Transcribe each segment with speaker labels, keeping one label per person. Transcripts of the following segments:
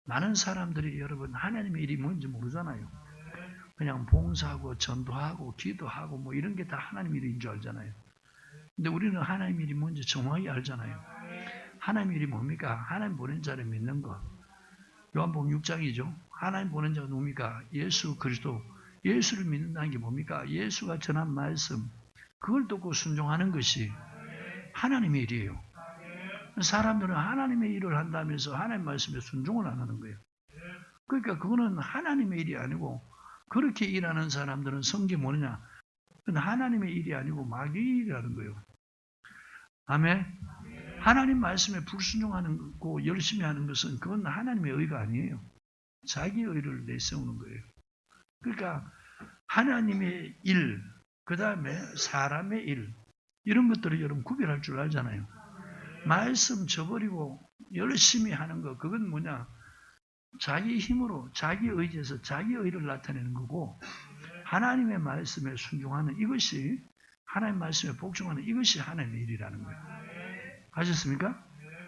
Speaker 1: 많은 사람들이 여러분 하나님의 일이 뭔지 모르잖아요. 그냥 봉사하고 전도하고 기도하고 뭐 이런 게 다 하나님의 일인 줄 알잖아요. 근데 우리는 하나님의 일이 뭔지 정확히 알잖아요. 하나님의 일이 뭡니까? 하나님 보낸 자를 믿는 것. 요한복음 6장이죠. 하나님 보낸 자가 누굽니까? 예수 그리스도. 예수를 믿는다는 게 뭡니까? 예수가 전한 말씀, 그걸 듣고 순종하는 것이 하나님의 일이에요. 사람들은 하나님의 일을 한다면서 하나님 말씀에 순종을 안 하는 거예요. 그러니까 그거는 하나님의 일이 아니고, 그렇게 일하는 사람들은 성경이 뭐냐? 그건 하나님의 일이 아니고 마귀의 일이라는 거예요. 아멘? 하나님 말씀에 불순종하는 거 열심히 하는 것은 그건 하나님의 의가 아니에요. 자기 의를 내세우는 거예요. 그러니까 하나님의 일, 그 다음에 사람의 일, 이런 것들을 여러분 구별할 줄 알잖아요. 말씀 저버리고 열심히 하는 거, 그건 뭐냐? 자기 힘으로, 자기 의지에서 자기 의를 나타내는 거고, 하나님의 말씀에 순종하는 이것이, 하나님의 말씀에 복종하는 이것이 하나님의 일이라는 거예요. 아셨습니까?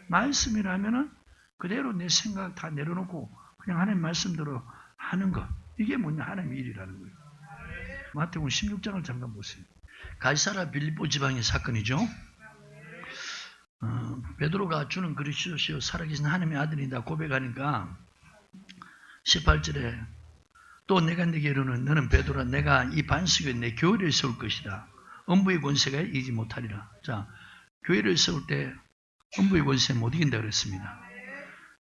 Speaker 1: 말씀이라면은 그대로 내 생각 다 내려놓고 그냥 하나님 말씀대로 하는 것, 이게 뭐냐? 하나님의 일이라는 거예요. 마태복음 16장을 잠깐 보세요. 가이사랴 빌립보 지방의 사건이죠. 베드로가 주는 그리스도시요 살아계신 하나님의 아들이다 고백하니까 18절에 또 내가 네게 이르노니 너는 베드로라 내가 이 반석에 내 교회를 세울 것이다. 음부의 권세가 이기지 못하리라. 자, 교회를 세울 때 음부의 권세 못 이긴다 그랬습니다.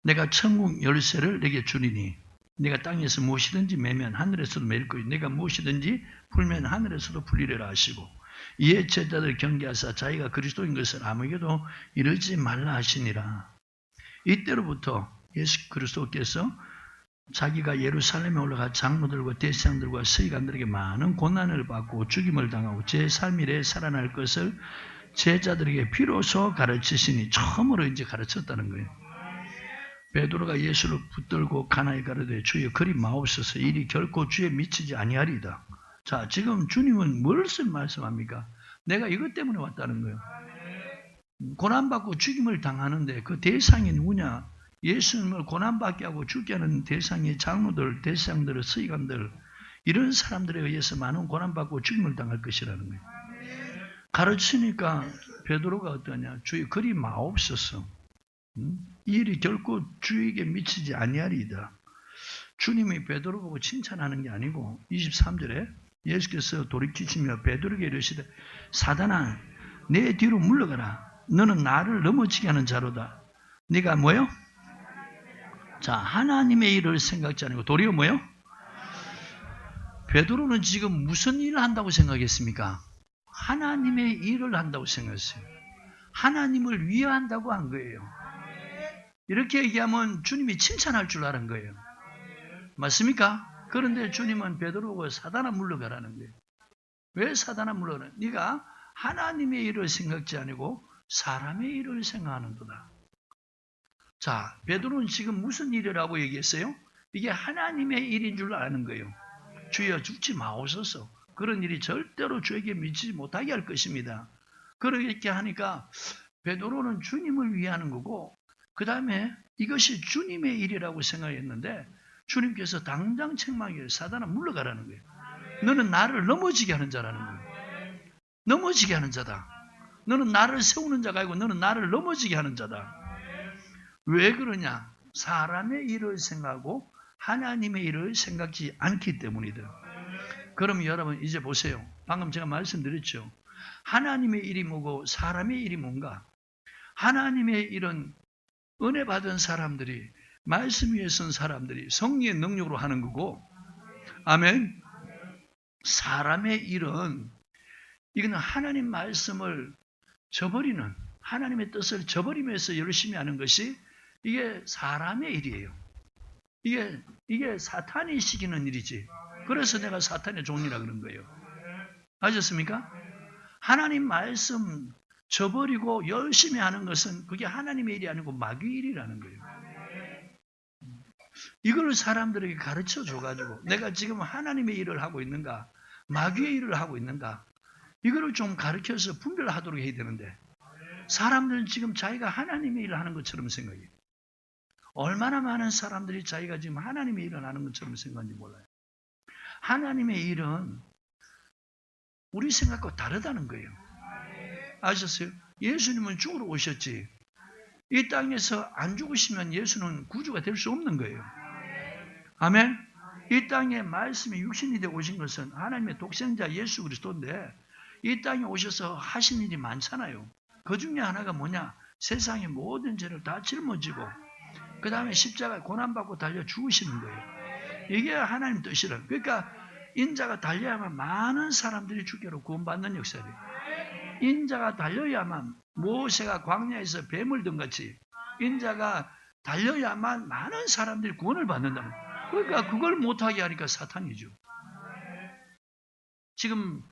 Speaker 1: 내가 천국 열쇠를 내게 주리니 내가 땅에서 무엇이든지 매면 하늘에서도 매일 것이요 내가 무엇이든지 풀면 하늘에서도 풀리리라 하시고 이에 제자들 경계하사 자기가 그리스도인 것을 아무에게도 이르지 말라 하시니라. 이때로부터 예수 그리스도께서 자기가 예루살렘에 올라가 장로들과 대제사장들과 서기관들에게 많은 고난을 받고 죽임을 당하고 제3일에 살아날 것을 제자들에게 비로소 가르치시니 처음으로 이제 가르쳤다는 거예요. 베드로가 예수를 붙들고 가나에 가르되 주여 그리 마옵소서 일이 결코 주에 미치지 아니하리이다. 자, 지금 주님은 뭘 말씀합니까? 내가 이것 때문에 왔다는 거예요. 고난받고 죽임을 당하는데 그 대상이 누구냐? 예수님을 고난받게 하고 죽게 하는 대상이 장로들, 대상들, 서기관들, 이런 사람들에 의해서 많은 고난받고 죽임을 당할 것이라는 거예요. 가르치니까 베드로가 어떠냐? 주여 그리 마옵소서. 이 일이 결코 주에게 미치지 아니하리이다. 주님이 베드로 보고 칭찬하는 게 아니고 23절에 예수께서 돌이키시며 베드로에게 이르시되 사단아 내 뒤로 물러가라. 너는 나를 넘어지게 하는 자로다. 네가 뭐요? 자, 하나님의 일을 생각지 않고 도리어 뭐요? 베드로는 지금 무슨 일을 한다고 생각했습니까? 하나님의 일을 한다고 생각했어요. 하나님을 위한다고 한 거예요. 이렇게 얘기하면 주님이 칭찬할 줄 아는 거예요. 맞습니까? 그런데 주님은 베드로가 사단아 물러가라는 거예요. 왜 사단아 물러가라? 네가 하나님의 일을 생각지 아니고 사람의 일을 생각하는도다. 자, 베드로는 지금 무슨 일이라고 얘기했어요? 이게 하나님의 일인 줄 아는 거예요. 주여 죽지 마옵소서. 그런 일이 절대로 주에게 미치지 못하게 할 것입니다. 그렇게 하니까 베드로는 주님을 위하는 거고 그 다음에 이것이 주님의 일이라고 생각했는데 주님께서 당장 책망해요. 사단아 물러가라는 거예요. 너는 나를 넘어지게 하는 자라는 거예요. 넘어지게 하는 자다. 너는 나를 세우는 자가 아니고 너는 나를 넘어지게 하는 자다. 왜 그러냐? 사람의 일을 생각하고 하나님의 일을 생각지 않기 때문이다. 그럼 여러분 이제 보세요. 방금 제가 말씀드렸죠. 하나님의 일이 뭐고 사람의 일이 뭔가? 하나님의 일은 은혜 받은 사람들이 말씀 위에 선 사람들이 성령의 능력으로 하는 거고 아멘. 사람의 일은 이거는 하나님 말씀을 저버리는 하나님의 뜻을 저버리면서 열심히 하는 것이 이게 사람의 일이에요. 이게 사탄이 시키는 일이지. 그래서 내가 사탄의 종이라 그런 거예요. 아셨습니까? 하나님 말씀 저버리고 열심히 하는 것은 그게 하나님의 일이 아니고 마귀의 일이라는 거예요. 이걸 사람들에게 가르쳐 줘가지고 내가 지금 하나님의 일을 하고 있는가 마귀의 일을 하고 있는가 이거를 좀 가르쳐서 분별하도록 해야 되는데 사람들은 지금 자기가 하나님의 일을 하는 것처럼 생각해요. 얼마나 많은 사람들이 자기가 지금 하나님의 일을 하는 것처럼 생각하는지 몰라요. 하나님의 일은 우리 생각과 다르다는 거예요. 아셨어요? 예수님은 죽으러 오셨지. 이 땅에서 안 죽으시면 예수는 구주가 될 수 없는 거예요. 아멘? 이 땅에 말씀이 육신이 되어 오신 것은 하나님의 독생자 예수 그리스도인데 이 땅에 오셔서 하신 일이 많잖아요. 그 중에 하나가 뭐냐? 세상의 모든 죄를 다 짊어지고 그 다음에 십자가에 고난받고 달려 죽으시는 거예요. 이게 하나님 뜻이라. 그러니까 인자가 달려야만 많은 사람들이 주께로 구원받는 역사예요. 인자가 달려야만 모세가 광야에서 뱀을 든 같이 인자가 달려야만 많은 사람들이 구원을 받는다는 거예요. 그러니까 그걸 못하게 하니까 사탄이죠. 지금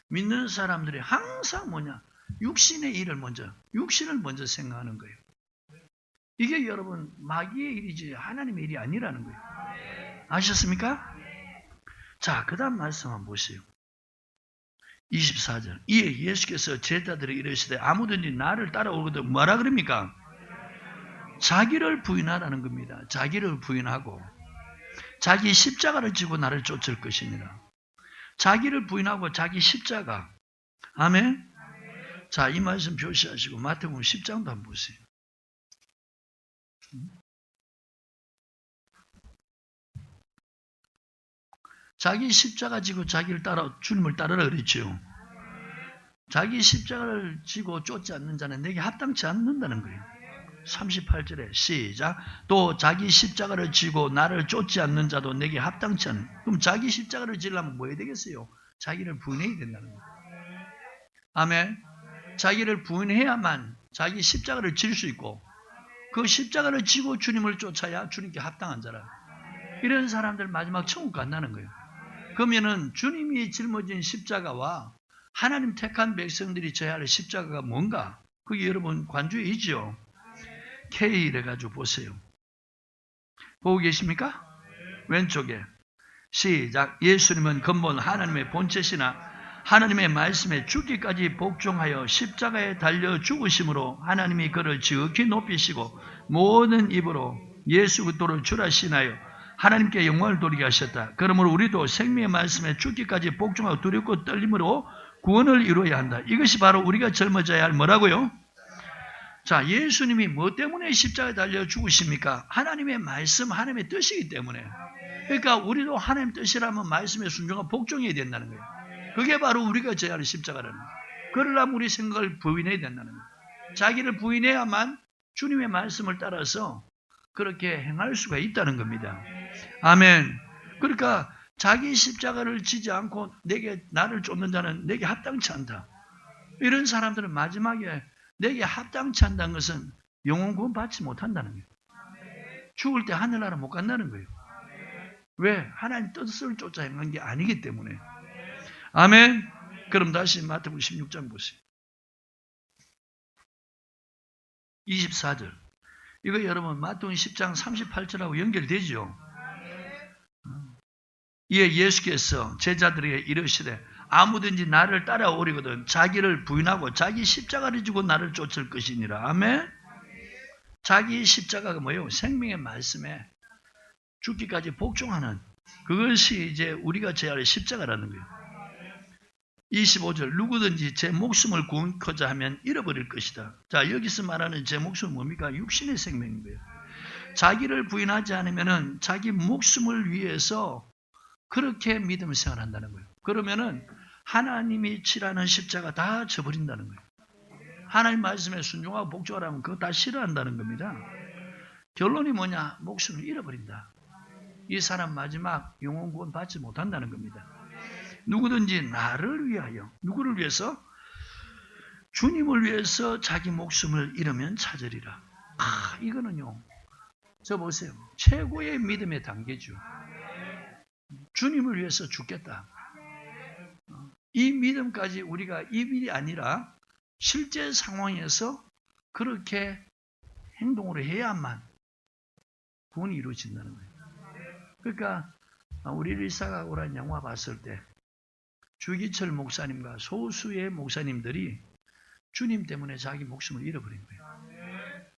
Speaker 1: 믿는 사람들이 항상 뭐냐? 육신의 일을 육신을 먼저 생각하는 거예요. 이게 여러분 마귀의 일이지 하나님의 일이 아니라는 거예요. 아셨습니까? 자, 그 다음 말씀 한번 보세요. 24절. 이에 예수께서 제자들에게 이르시되 아무든지 나를 따라오거든 뭐라 그럽니까? 자기를 부인하라는 겁니다. 자기를 부인하고 자기 십자가를 지고 나를 쫓을 것이니라. 자기를 부인하고 자기 십자가. 아멘. 자, 이 말씀 표시하시고 마태복음 10장도 한번 보세요. 자기 십자가 지고 자기를 따라 주님을 따르라 그랬죠. 자기 십자가를 지고 쫓지 않는 자는 내게 합당치 않는다는 거예요. 38절에 시작. 또 자기 십자가를 지고 나를 쫓지 않는 자도 내게 합당치 않는. 그럼 자기 십자가를 지려면 뭐 해야 되겠어요? 자기를 부인해야 된다는 거예요. 아멘. 자기를 부인해야만 자기 십자가를 질 수 있고 그 십자가를 지고 주님을 쫓아야 주님께 합당한 자라. 이런 사람들 마지막 천국 간다는 거예요. 그러면은 주님이 짊어진 십자가와 하나님 택한 백성들이 져야 할 십자가가 뭔가? 그게 여러분 관주에 있죠. K를 가지고 보세요. 보고 계십니까? 왼쪽에 시작. 예수님은 근본 하나님의 본체시나 하나님의 말씀에 죽기까지 복종하여 십자가에 달려 죽으심으로 하나님이 그를 지극히 높이시고 모든 입으로 예수 그리스도를 주라 신하여 하나님께 영광을 돌리게 하셨다. 그러므로 우리도 생명의 말씀에 죽기까지 복종하고 두렵고 떨림으로 구원을 이루어야 한다. 이것이 바로 우리가 젊어져야 할 뭐라고요? 자, 예수님이 뭐 때문에 십자가에 달려 죽으십니까? 하나님의 말씀, 하나님의 뜻이기 때문에. 그러니까 우리도 하나님 뜻이라면 말씀에 순종하고 복종해야 된다는 거예요. 그게 바로 우리가 져야 할 십자가라는 거예요. 그러려면 우리 생각을 부인해야 된다는 거예요. 자기를 부인해야만 주님의 말씀을 따라서 그렇게 행할 수가 있다는 겁니다. 아멘. 그러니까 자기 십자가를 지지 않고 나를 쫓는 자는 내게 합당치 않다. 이런 사람들은 마지막에 내게 합당치 않다는 것은 영원 구원 받지 못한다는 거예요. 죽을 때 하늘나라 못 간다는 거예요. 왜? 하나님 뜻을 쫓아 행한 게 아니기 때문에. 아멘. 그럼 다시 마태복음 16장 보세요. 24절. 이거 여러분 마태복음 10장 38절하고 연결되죠? 이에 예수께서 제자들에게 이르시되 아무든지 나를 따라오리거든 자기를 부인하고 자기 십자가를 지고 나를 쫓을 것이니라. 아멘. 자기 십자가가 뭐예요? 생명의 말씀에 죽기까지 복종하는 그것이 이제 우리가 져야 할 십자가라는 거예요. 25절. 누구든지 제 목숨을 구원코자 하면 잃어버릴 것이다. 자, 여기서 말하는 제 목숨은 뭡니까? 육신의 생명인 거예요. 자기를 부인하지 않으면은 자기 목숨을 위해서 그렇게 믿음 생활한다는 거예요. 그러면은 하나님이 치라는 십자가 다 져버린다는 거예요. 하나님 말씀에 순종하고 복종하라면 그거 다 싫어한다는 겁니다. 결론이 뭐냐? 목숨을 잃어버린다. 이 사람 마지막 영원 구원 받지 못한다는 겁니다. 누구든지 나를 위하여, 누구를 위해서? 주님을 위해서 자기 목숨을 잃으면 찾으리라. 이거는요, 저 보세요. 최고의 믿음의 단계죠. 주님을 위해서 죽겠다. 이 믿음까지 우리가 입이 아니라 실제 상황에서 그렇게 행동으로 해야만 구원이 이루어진다는 거예요. 그러니까 우리 일사각오라는 영화 봤을 때 주기철 목사님과 소수의 목사님들이 주님 때문에 자기 목숨을 잃어버린 거예요.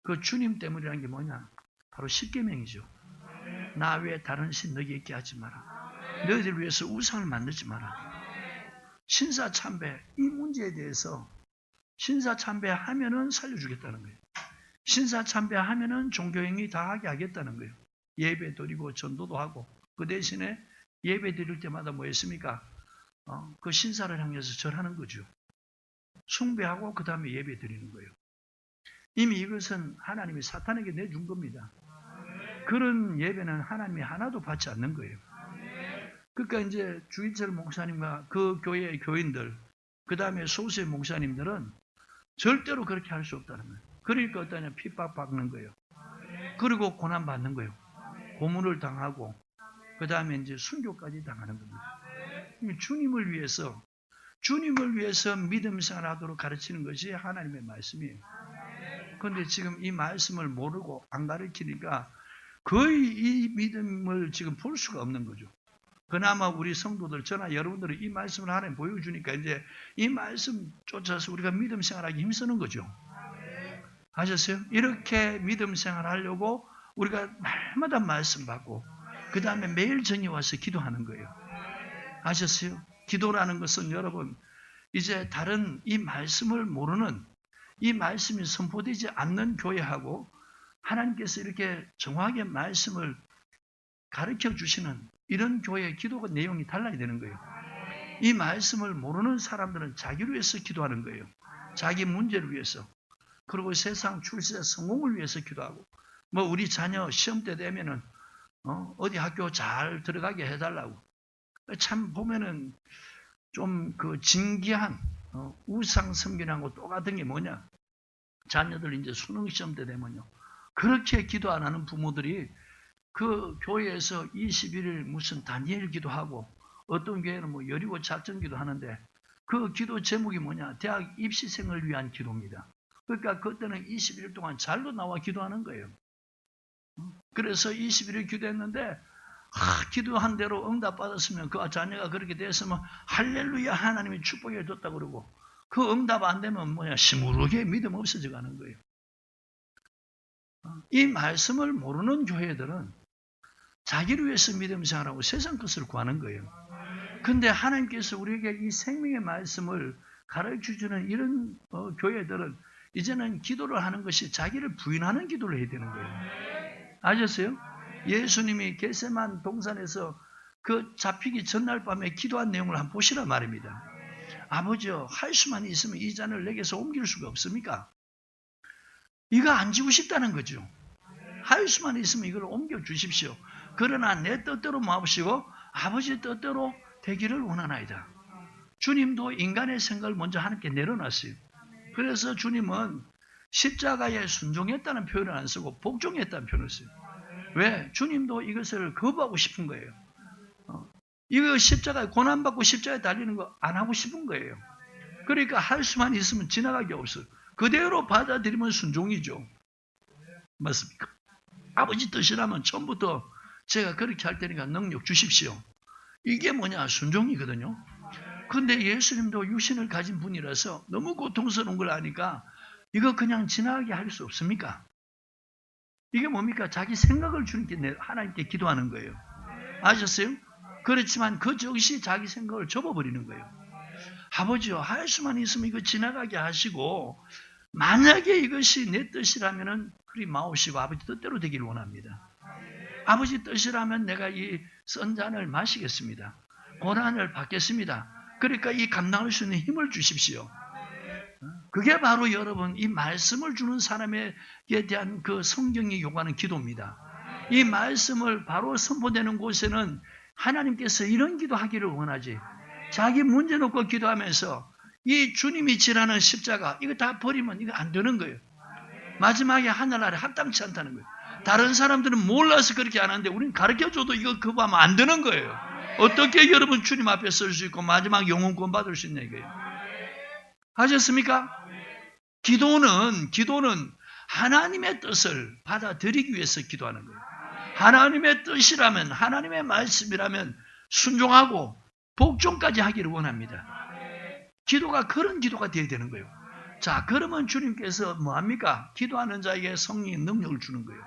Speaker 1: 그 주님 때문이라는 게 뭐냐? 바로 십계명이죠. 나 외에 다른 신 너희에게 있게 하지 마라. 너희들 위해서 우상을 만들지 마라. 신사참배, 이 문제에 대해서 신사참배하면은 살려주겠다는 거예요. 신사참배하면은 종교행위 다 하게 하겠다는 거예요. 예배 드리고 전도도 하고, 그 대신에 예배 드릴 때마다 뭐 했습니까? 그 신사를 향해서 절하는 거죠. 숭배하고 그 다음에 예배 드리는 거예요. 이미 이것은 하나님이 사탄에게 내준 겁니다. 그런 예배는 하나님이 하나도 받지 않는 거예요. 그러니까 이제 주일철 목사님과 그 교회의 교인들, 그 다음에 소수의 목사님들은 절대로 그렇게 할 수 없다는 거예요. 그러니까 어떠냐, 핍박받는 거예요. 그리고 고난받는 거예요. 고문을 당하고, 그 다음에 이제 순교까지 당하는 겁니다. 주님을 위해서 믿음 생활하도록 가르치는 것이 하나님의 말씀이에요. 그런데 지금 이 말씀을 모르고 안 가르치니까 거의 이 믿음을 지금 볼 수가 없는 거죠. 그나마 우리 성도들, 저나 여러분들이 이 말씀을 하나님 보여주니까 이제 이 말씀 쫓아서 우리가 믿음 생활하기 힘쓰는 거죠. 아셨어요? 이렇게 믿음 생활하려고 우리가 날마다 말씀 받고 그 다음에 매일 전이 와서 기도하는 거예요. 아셨어요? 기도라는 것은 여러분 이제 다른 이 말씀을 모르는, 이 말씀이 선포되지 않는 교회하고 하나님께서 이렇게 정확하게 말씀을 가르쳐 주시는 이런 교회의 기도가 내용이 달라야 되는 거예요. 이 말씀을 모르는 사람들은 자기를 위해서 기도하는 거예요. 자기 문제를 위해서. 그리고 세상 출세 성공을 위해서 기도하고, 뭐 우리 자녀 시험 때 되면은 어디 학교 잘 들어가게 해달라고. 참 보면은 좀 그 진기한 우상 섬기는하고 똑같은 게 뭐냐? 자녀들 이제 수능 시험 때 되면요, 그렇게 기도 안 하는 부모들이 그 교회에서 21일 무슨 다니엘 기도하고, 어떤 교회는 뭐 여리고 작전 기도하는데 그 기도 제목이 뭐냐? 대학 입시생을 위한 기도입니다. 그러니까 그때는 21일 동안 잘도 나와 기도하는 거예요. 그래서 21일 기도했는데 기도한 대로 응답받았으면 그 자녀가 그렇게 됐으면 할렐루야, 하나님이 축복해 줬다고 그러고, 그 응답 안 되면 뭐야? 시무룩하게 믿음 없어져 가는 거예요. 이 말씀을 모르는 교회들은 자기를 위해서 믿음 생활하고 세상 것을 구하는 거예요. 근데 하나님께서 우리에게 이 생명의 말씀을 가르쳐주는 이런 교회들은 이제는 기도를 하는 것이 자기를 부인하는 기도를 해야 되는 거예요. 아셨어요? 예수님이 겟세만 동산에서 그 잡히기 전날 밤에 기도한 내용을 한번 보시라 말입니다. 아버지여, 할 수만 있으면 이 잔을 내게서 옮길 수가 없습니까? 이거 안 지고 싶다는 거죠. 할 수만 있으면 이걸 옮겨 주십시오. 그러나 내 뜻대로 마옵시고 아버지 뜻대로 되기를 원하나이다. 주님도 인간의 생각을 먼저 하나님께 내려놨어요. 그래서 주님은 십자가에 순종했다는 표현을 안 쓰고 복종했다는 표현을 써요. 왜? 주님도 이것을 거부하고 싶은 거예요. 이거 십자가에 고난받고 십자가에 달리는 거 안 하고 싶은 거예요. 그러니까 할 수만 있으면 지나가기 없어요. 그대로 받아들이면 순종이죠. 맞습니까? 아버지 뜻이라면 처음부터 제가 그렇게 할 테니까 능력 주십시오. 이게 뭐냐? 순종이거든요. 근데 예수님도 육신을 가진 분이라서 너무 고통스러운 걸 아니까 이거 그냥 지나가게 할 수 없습니까? 이게 뭡니까? 자기 생각을 주님께 하나님께 기도하는 거예요. 아셨어요? 그렇지만 그 즉시 자기 생각을 접어버리는 거예요. 아버지요, 할 수만 있으면 이거 지나가게 하시고 만약에 이것이 내 뜻이라면은 그리 마오시고 아버지 뜻대로 되기를 원합니다. 아버지 뜻이라면 내가 이 쓴 잔을 마시겠습니다. 고난을 받겠습니다. 그러니까 이 감당할 수 있는 힘을 주십시오. 그게 바로 여러분 이 말씀을 주는 사람에 대한 그 성경이 요구하는 기도입니다. 이 말씀을 바로 선포되는 곳에는 하나님께서 이런 기도하기를 원하지. 자기 문제 놓고 기도하면서 이 주님이 지라는 십자가 이거 다 버리면 이거 안 되는 거예요. 마지막에 하늘 아래 합당치 않다는 거예요. 다른 사람들은 몰라서 그렇게 안 하는데 우리는 가르쳐줘도 이거 거부하면 안 되는 거예요. 어떻게 여러분 주님 앞에 설 수 있고 마지막 영혼권 받을 수 있냐 이거예요. 하셨습니까? 기도는 하나님의 뜻을 받아들이기 위해서 기도하는 거예요. 하나님의 뜻이라면, 하나님의 말씀이라면 순종하고 복종까지 하기를 원합니다. 기도가 그런 기도가 되어야 되는 거예요. 자, 그러면 주님께서 뭐합니까? 기도하는 자에게 성령의 능력을 주는 거예요.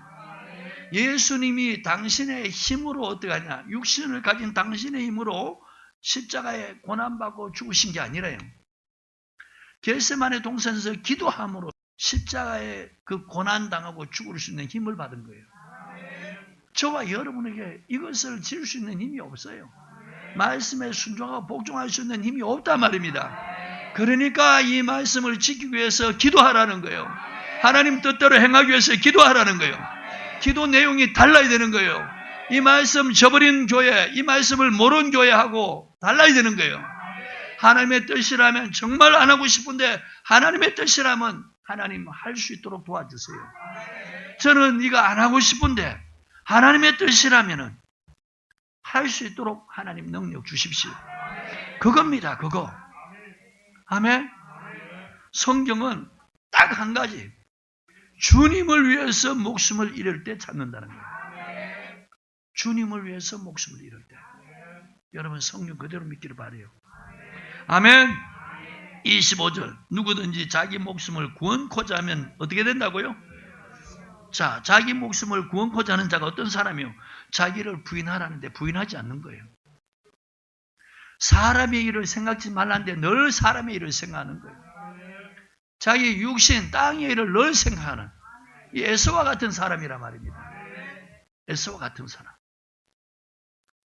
Speaker 1: 예수님이 당신의 힘으로 어떻게 하냐? 육신을 가진 당신의 힘으로 십자가에 고난받고 죽으신 게 아니라요. 겟세마네 동산에서 기도함으로 십자가에 그 고난당하고 죽을 수 있는 힘을 받은 거예요. 저와 여러분에게 이것을 지을 수 있는 힘이 없어요. 말씀에 순종하고 복종할 수 있는 힘이 없단 말입니다. 그러니까 이 말씀을 지키기 위해서 기도하라는 거예요. 하나님 뜻대로 행하기 위해서 기도하라는 거예요. 기도 내용이 달라야 되는 거예요. 이 말씀 저버린 교회, 이 말씀을 모르는 교회하고 달라야 되는 거예요. 하나님의 뜻이라면 정말 안 하고 싶은데 하나님의 뜻이라면 하나님 할 수 있도록 도와주세요. 저는 이거 안 하고 싶은데 하나님의 뜻이라면 할 수 있도록 하나님 능력 주십시오. 그겁니다. 그거. 아멘. 성경은 딱 한 가지. 주님을 위해서 목숨을 잃을 때 찾는다는 거예요. 주님을 위해서 목숨을 잃을 때. 여러분 성경 그대로 믿기를 바라요. 아멘. 25절. 누구든지 자기 목숨을 구원코자 하면 어떻게 된다고요? 자, 자기 목숨을 구원코자 하는 자가 어떤 사람이요? 자기를 부인하라는데 부인하지 않는 거예요. 사람의 일을 생각지 말라는데 늘 사람의 일을 생각하는 거예요. 자기 육신, 땅의 일을 늘 생각하는 이 에서와 같은 사람이란 말입니다. 에서와 같은 사람.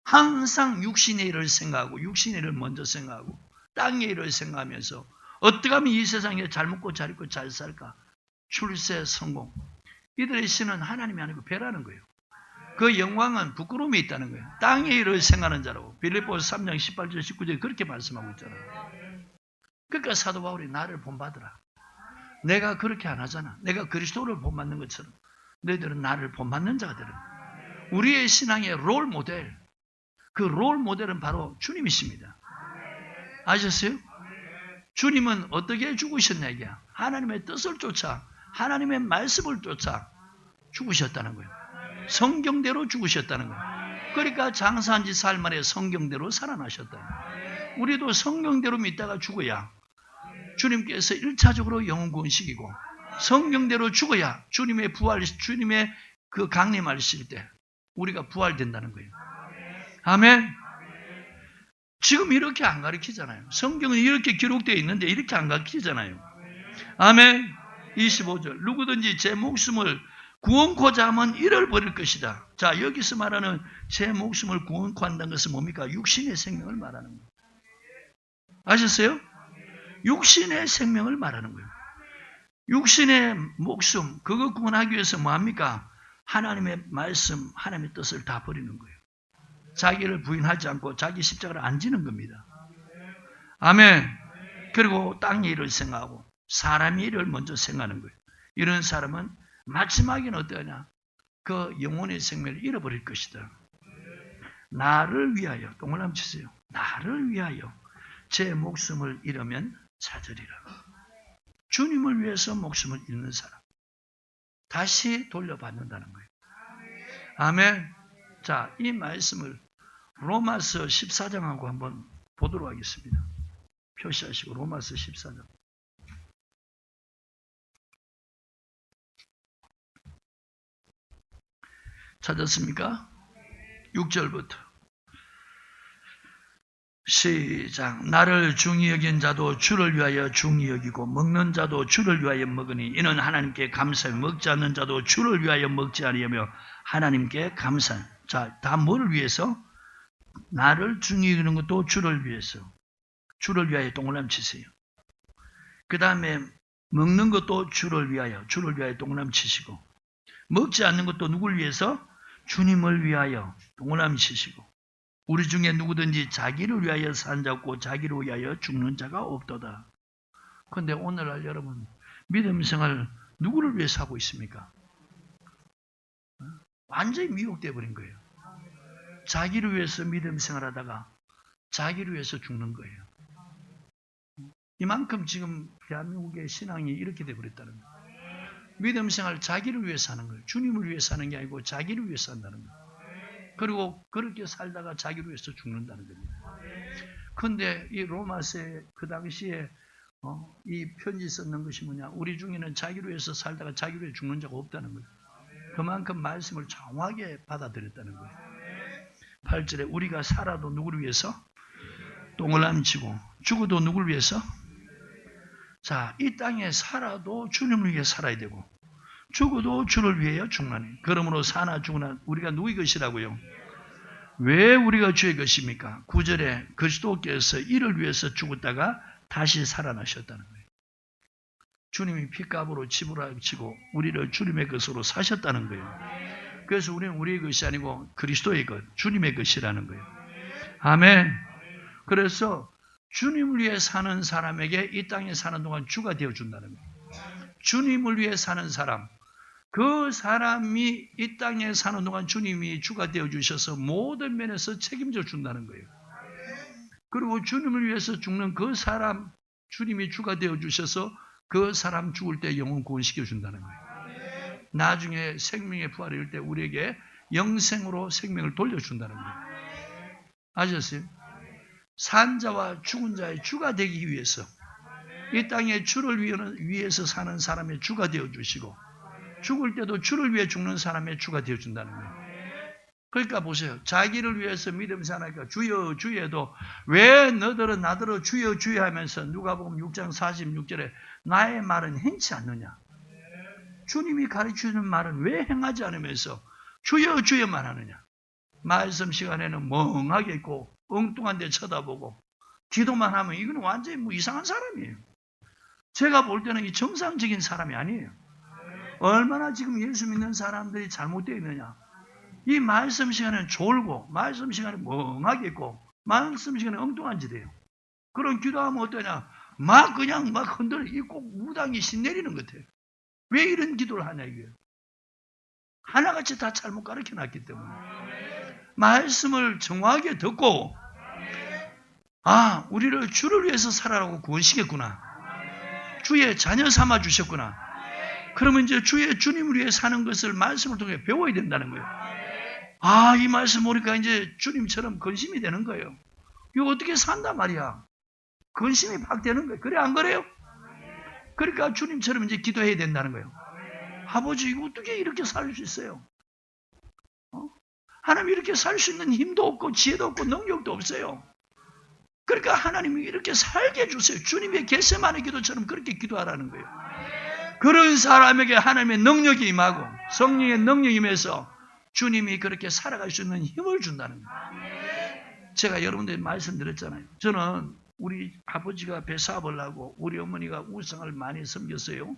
Speaker 1: 항상 육신의 일을 생각하고 육신의 일을 먼저 생각하고 땅의 일을 생각하면서 어떻게 하면 이 세상에 잘 먹고 잘 입고 잘 살까? 출세, 성공. 이들의 신은 하나님이 아니고 배라는 거예요. 그 영광은 부끄러움이 있다는 거예요. 땅의 일을 생각하는 자라고. 빌립보서 3장 18절 19절에 그렇게 말씀하고 있잖아요. 그러니까 사도 바울이 나를 본받으라. 내가 그렇게 안 하잖아. 내가 그리스도를 본받는 것처럼 너희들은 나를 본받는 자가 되라. 우리의 신앙의 롤 모델, 그 롤 모델은 바로 주님이십니다. 아셨어요? 주님은 어떻게 죽으셨냐 이게 하나님의 뜻을 쫓아 하나님의 말씀을 쫓아 죽으셨다는 거예요. 성경대로 죽으셨다는 거예요. 그러니까 장사한 지 사흘 만에 성경대로 살아나셨다는 거예요. 우리도 성경대로 믿다가 죽어야 주님께서 1차적으로 영혼 구원시키고 성경대로 죽어야 주님의 부활, 주님의 그 강림하실 때 우리가 부활된다는 거예요. 아멘. 지금 이렇게 안 가르치잖아요. 성경은 이렇게 기록되어 있는데 이렇게 안 가르치잖아요. 아멘. 25절. 누구든지 제 목숨을 구원코자 하면 잃어버릴 것이다. 자, 여기서 말하는 제 목숨을 구원코 한다는 것은 뭡니까? 육신의 생명을 말하는 거예요. 아셨어요? 육신의 생명을 말하는 거예요. 육신의 목숨, 그거 구원하기 위해서 뭐합니까? 하나님의 말씀, 하나님의 뜻을 다 버리는 거예요. 자기를 부인하지 않고 자기 십자가를 안 지는 겁니다. 아멘. 그리고 땅의 일을 생각하고 사람의 일을 먼저 생각하는 거예요. 이런 사람은 마지막에는 어떠하냐? 그 영혼의 생명을 잃어버릴 것이다. 나를 위하여, 똥을 한번 치세요. 나를 위하여 제 목숨을 잃으면 찾으리라. 주님을 위해서 목숨을 잃는 사람. 다시 돌려받는다는 거예요. 아멘. 자, 이 말씀을 로마서 14장하고 한번 보도록 하겠습니다. 표시하시고 로마서 14장. 찾았습니까? 6절부터. 시작. 나를 중히 여긴 자도 주를 위하여 중히 여기고 먹는 자도 주를 위하여 먹으니 이는 하나님께 감사해. 먹지 않는 자도 주를 위하여 먹지 아니하며 하나님께 감사해. 자, 다 뭐를 위해서? 나를 중히 여기는 것도 주를 위해서. 주를 위하여 동그라미 치세요. 그 다음에 먹는 것도 주를 위하여 동그라미 치시고 먹지 않는 것도 누굴 위해서? 주님을 위하여 동그라미 치시고 우리 중에 누구든지 자기를 위하여 산 자 없고 자기를 위하여 죽는 자가 없도다. 그런데 오늘날 여러분 믿음 생활 누구를 위해서 하고 있습니까? 완전히 미혹되어 버린 거예요. 자기를 위해서 믿음 생활하다가 자기를 위해서 죽는 거예요. 이만큼 지금 대한민국의 신앙이 이렇게 되어버렸다는 거예요. 믿음 생활 자기를 위해서 하는 거예요. 주님을 위해서 하는 게 아니고 자기를 위해서 한다는 거예요. 그리고 그렇게 살다가 자기를 위해서 죽는다는 겁니다. 그런데 이 로마서에 그 당시에 이 편지 썼는 것이 뭐냐? 우리 중에는 자기를 위해서 살다가 자기를 위해 죽는 자가 없다는 거예요. 그만큼 말씀을 정확하게 받아들였다는 거예요. 8절에 우리가 살아도 누구를 위해서? 똥을 남치고 죽어도 누구를 위해서? 자, 이 땅에 살아도 주님을 위해 살아야 되고 죽어도 주를 위하여 죽나니 그러므로 사나 죽으나 우리가 누구의 것이라고요? 왜 우리가 주의 것입니까? 9절에 그리스도께서 이를 위해서 죽었다가 다시 살아나셨다는 거예요. 주님이 핏값으로 지불하시고 우리를 주님의 것으로 사셨다는 거예요. 그래서 우리는 우리의 것이 아니고 그리스도의 것, 주님의 것이라는 거예요. 아멘. 그래서 주님을 위해 사는 사람에게 이 땅에 사는 동안 주가 되어준다는 거예요. 주님을 위해 사는 사람, 그 사람이 이 땅에 사는 동안 주님이 주가 되어주셔서 모든 면에서 책임져 준다는 거예요. 그리고 주님을 위해서 죽는 그 사람, 주님이 주가 되어주셔서 그 사람 죽을 때 영혼 구원시켜 준다는 거예요. 나중에 생명의 부활이 일 때 우리에게 영생으로 생명을 돌려준다는 거예요. 아셨어요? 산자와 죽은 자의 주가 되기 위해서 이 땅에 주를 위해서 사는 사람의 주가 되어주시고 죽을 때도 주를 위해 죽는 사람의 주가 되어준다는 거예요. 그러니까 보세요. 자기를 위해서 믿음 사나이까 주여 주여도 왜 너들은 나더러 주여 주여 하면서 누가복음 6장 46절에 나의 말은 행치 않느냐. 주님이 가르치는 말은 왜 행하지 않으면서 주여 주여만 하느냐. 말씀 시간에는 멍하게 있고 엉뚱한 데 쳐다보고 기도만 하면 이건 완전히 뭐 이상한 사람이에요. 제가 볼 때는 이 정상적인 사람이 아니에요. 얼마나 지금 예수 믿는 사람들이 잘못되어 있느냐. 이 말씀 시간에는 졸고 말씀 시간에 멍하게 있고 말씀 시간에 엉뚱한 짓 해요. 그런 기도하면 어떠냐. 막 그냥 막 흔들어. 이 꼭 무당이 신내리는 것 같아요. 왜 이런 기도를 하냐 이게요. 하나같이 다 잘못 가르쳐놨기 때문에. 말씀을 정확하게 듣고 아 우리를 주를 위해서 살아라고 구원시켰구나. 주의 자녀 삼아 주셨구나. 그러면 이제 주의 주님을 위해 사는 것을 말씀을 통해 배워야 된다는 거예요. 아, 이 말씀 보니까 이제 주님처럼 근심이 되는 거예요. 이거 어떻게 산단 말이야. 근심이 팍 되는 거예요. 그래 안 그래요? 그러니까 주님처럼 이제 기도해야 된다는 거예요. 아버지 이거 어떻게 이렇게 살 수 있어요? 하나님 이렇게 살 수 있는 힘도 없고 지혜도 없고 능력도 없어요. 그러니까 하나님이 이렇게 살게 해주세요. 주님의 겟세마네 기도처럼 그렇게 기도하라는 거예요. 그런 사람에게 하나님의 능력이 임하고 성령의 능력이 임해서 주님이 그렇게 살아갈 수 있는 힘을 준다는 거예요. 제가 여러분들이 말씀드렸잖아요. 저는 우리 아버지가 배사업을 하고 우리 어머니가 우상을 많이 섬겼어요.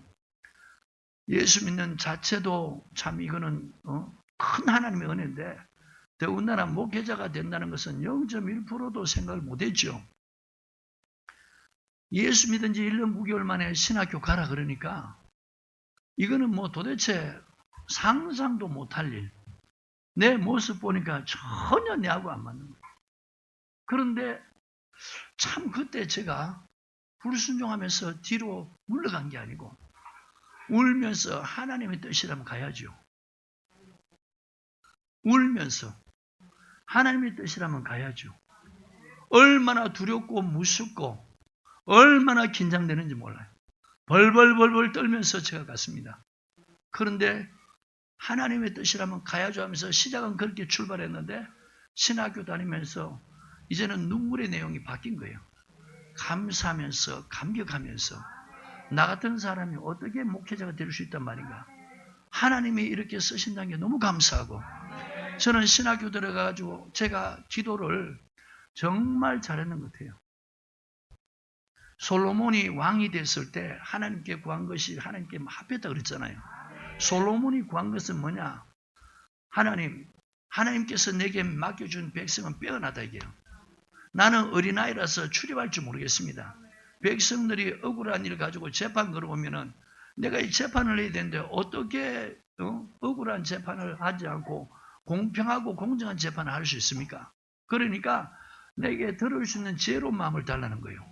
Speaker 1: 예수 믿는 자체도 참 이거는 큰 하나님의 은혜인데 더군다나 목회자가 된다는 것은 0.1%도 생각을 못했죠. 예수 믿은 지 1년 9개월 만에 신학교 가라 그러니까 이거는 뭐 도대체 상상도 못할 일. 내 모습 보니까 전혀 내하고 안 맞는 거예요. 그런데 참 그때 제가 불순종하면서 뒤로 물러간 게 아니고 울면서 하나님의 뜻이라면 가야죠. 울면서 하나님의 뜻이라면 가야죠. 얼마나 두렵고 무섭고 얼마나 긴장되는지 몰라요. 벌벌벌벌 떨면서 제가 갔습니다. 그런데 하나님의 뜻이라면 가야죠 하면서 시작은 그렇게 출발했는데 신학교 다니면서 이제는 눈물의 내용이 바뀐 거예요. 감사하면서 감격하면서 나 같은 사람이 어떻게 목회자가 될 수 있단 말인가. 하나님이 이렇게 쓰신다는 게 너무 감사하고 저는 신학교 들어가가지고 제가 기도를 정말 잘했는 것 같아요. 솔로몬이 왕이 됐을 때 하나님께 구한 것이 하나님께 합했다 그랬잖아요. 솔로몬이 구한 것은 뭐냐? 하나님께서 내게 맡겨준 백성은 빼어나다 이게요. 나는 어린아이라서 출입할 줄 모르겠습니다. 백성들이 억울한 일을 가지고 재판 걸어오면은 내가 이 재판을 해야 되는데 어떻게 억울한 재판을 하지 않고 공평하고 공정한 재판을 할 수 있습니까? 그러니까 내게 들을 수 있는 지혜로운 마음을 달라는 거예요.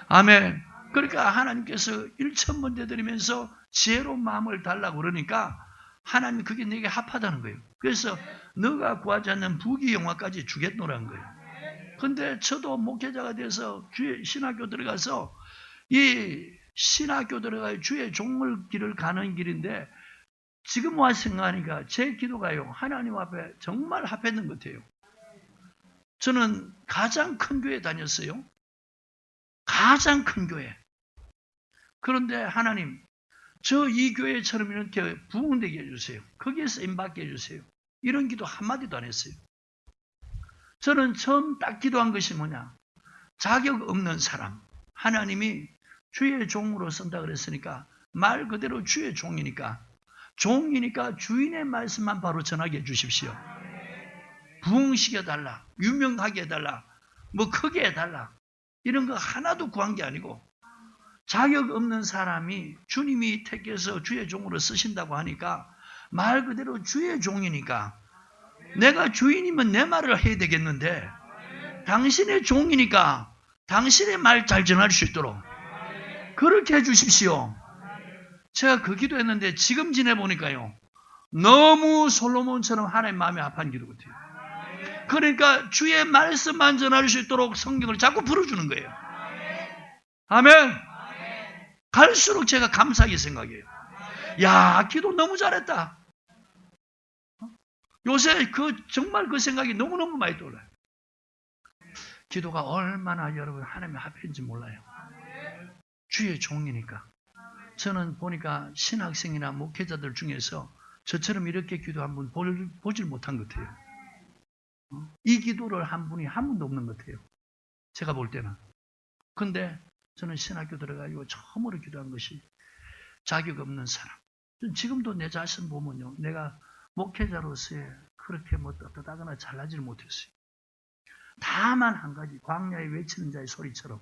Speaker 1: 아멘. 그러니까 하나님께서 1,000번 드리면서 지혜로운 마음을 달라고 그러니까 하나님 그게 내게 합하다는 거예요. 그래서 너가 구하지 않는 부귀 영화까지 주겠노라는 거예요. 근데 저도 목회자가 돼서 신학교 들어가서 이 신학교 들어가 주의 종을 길을 가는 길인데 지금 와 생각하니까 제 기도가요, 하나님 앞에 정말 합했는 것 같아요. 저는 가장 큰 교회 다녔어요. 가장 큰 교회. 그런데 하나님, 저 이 교회처럼 이렇게 부흥되게 해주세요. 거기에 쓰임받게 해주세요. 이런 기도 한마디도 안 했어요. 저는 처음 딱 기도한 것이 뭐냐? 자격 없는 사람. 하나님이 주의 종으로 쓴다 그랬으니까 말 그대로 주의 종이니까 주인의 말씀만 바로 전하게 해주십시오. 부흥시켜달라. 유명하게 해달라. 뭐 크게 해달라. 이런 거 하나도 구한 게 아니고 자격 없는 사람이 주님이 택해서 주의 종으로 쓰신다고 하니까 말 그대로 주의 종이니까 내가 주인이면 내 말을 해야 되겠는데 당신의 종이니까 당신의 말 잘 전할 수 있도록 그렇게 해주십시오. 제가 그 기도했는데 지금 지내보니까요. 너무 솔로몬처럼 하나님 마음에 합한 기도 같아요. 그러니까 주의 말씀만 전할 수 있도록 성경을 자꾸 풀어주는 거예요. 아멘. 갈수록 제가 감사하게 생각해요. 야, 기도 너무 잘했다. 요새 정말 그 생각이 너무너무 많이 떠올라요. 기도가 얼마나 여러분 하나님의 합인지 몰라요. 주의 종이니까. 저는 보니까 신학생이나 목회자들 중에서 저처럼 이렇게 기도한 분 보질 못한 것 같아요. 이 기도를 한 분이 한 분도 없는 것 같아요. 제가 볼 때는. 근데 저는 신학교 들어가지고 처음으로 기도한 것이 자격 없는 사람. 지금도 내 자신 보면요. 내가 목회자로서의 그렇게 뭐 떳떳하거나 잘나지를 못했어요. 다만 한 가지 광야에 외치는 자의 소리처럼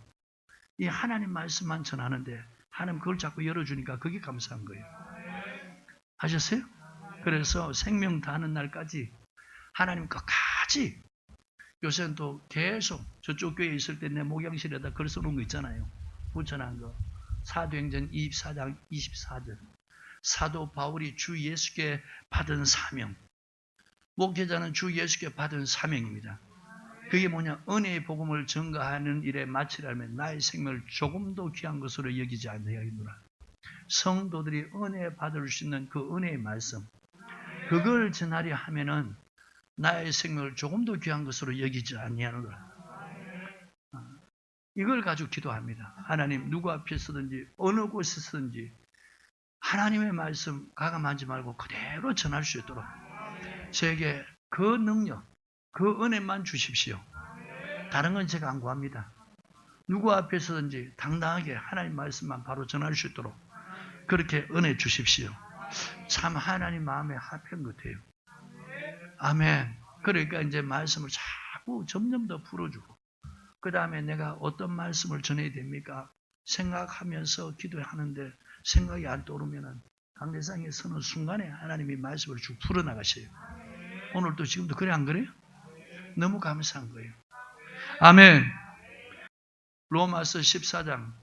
Speaker 1: 이 하나님 말씀만 전하는데 하나님 그걸 자꾸 열어주니까 그게 감사한 거예요. 아셨어요? 그래서 생명 다하는 날까지 하나님 끝까지 요새는 또 계속 저쪽 교회에 있을 때 내 목양실에다 글 써놓은 거 있잖아요. 붙여놓은 거. 사도행전 24장 24절. 사도 바울이 주 예수께 받은 사명. 목회자는 주 예수께 받은 사명입니다. 그게 뭐냐? 은혜의 복음을 전가하는 일에 마치려면 나의 생명을 조금도 귀한 것으로 여기지 아니하노라. 성도들이 은혜 받을 수 있는 그 은혜의 말씀. 그걸 전하려 하면은 나의 생명을 조금도 귀한 것으로 여기지 아니하노라. 이걸 가지고 기도합니다. 하나님 누구 앞에서든지 어느 곳에서든지 하나님의 말씀 가감하지 말고 그대로 전할 수 있도록 저에게 그 능력, 그 은혜만 주십시오. 다른 건 제가 안 구합니다. 누구 앞에서든지 당당하게 하나님 말씀만 바로 전할 수 있도록 그렇게 은혜 주십시오. 참 하나님 마음에 합한 것 같아요. 아멘. 그러니까 이제 말씀을 자꾸 점점 더 풀어주고 그 다음에 내가 어떤 말씀을 전해야 됩니까? 생각하면서 기도하는데 생각이 안 떠오르면 강대상에 서는 순간에 하나님이 말씀을 쭉 풀어나가셔요. 오늘도 지금도 그래 안 그래요? 너무 감사한 거예요. 아멘. 로마서 14장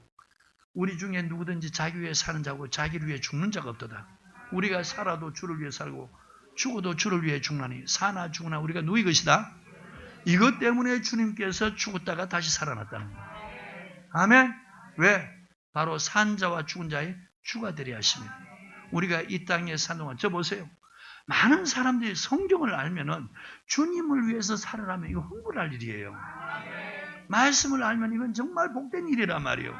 Speaker 1: 우리 중에 누구든지 자기 위해 사는 자고 자기를 위해 죽는 자가 없도다. 우리가 살아도 주를 위해 살고 죽어도 주를 위해 죽나니 사나 죽으나 우리가 누구의 것이다. 이것 때문에 주님께서 죽었다가 다시 살아났다는 거예요. 아멘. 왜? 바로 산 자와 죽은 자의 주가 되려 하십니다. 우리가 이 땅에 사는 동안 저 보세요. 많은 사람들이 성경을 알면은 주님을 위해서 살아라면 이거 흥분할 일이에요. 말씀을 알면 이건 정말 복된 일이란 말이에요.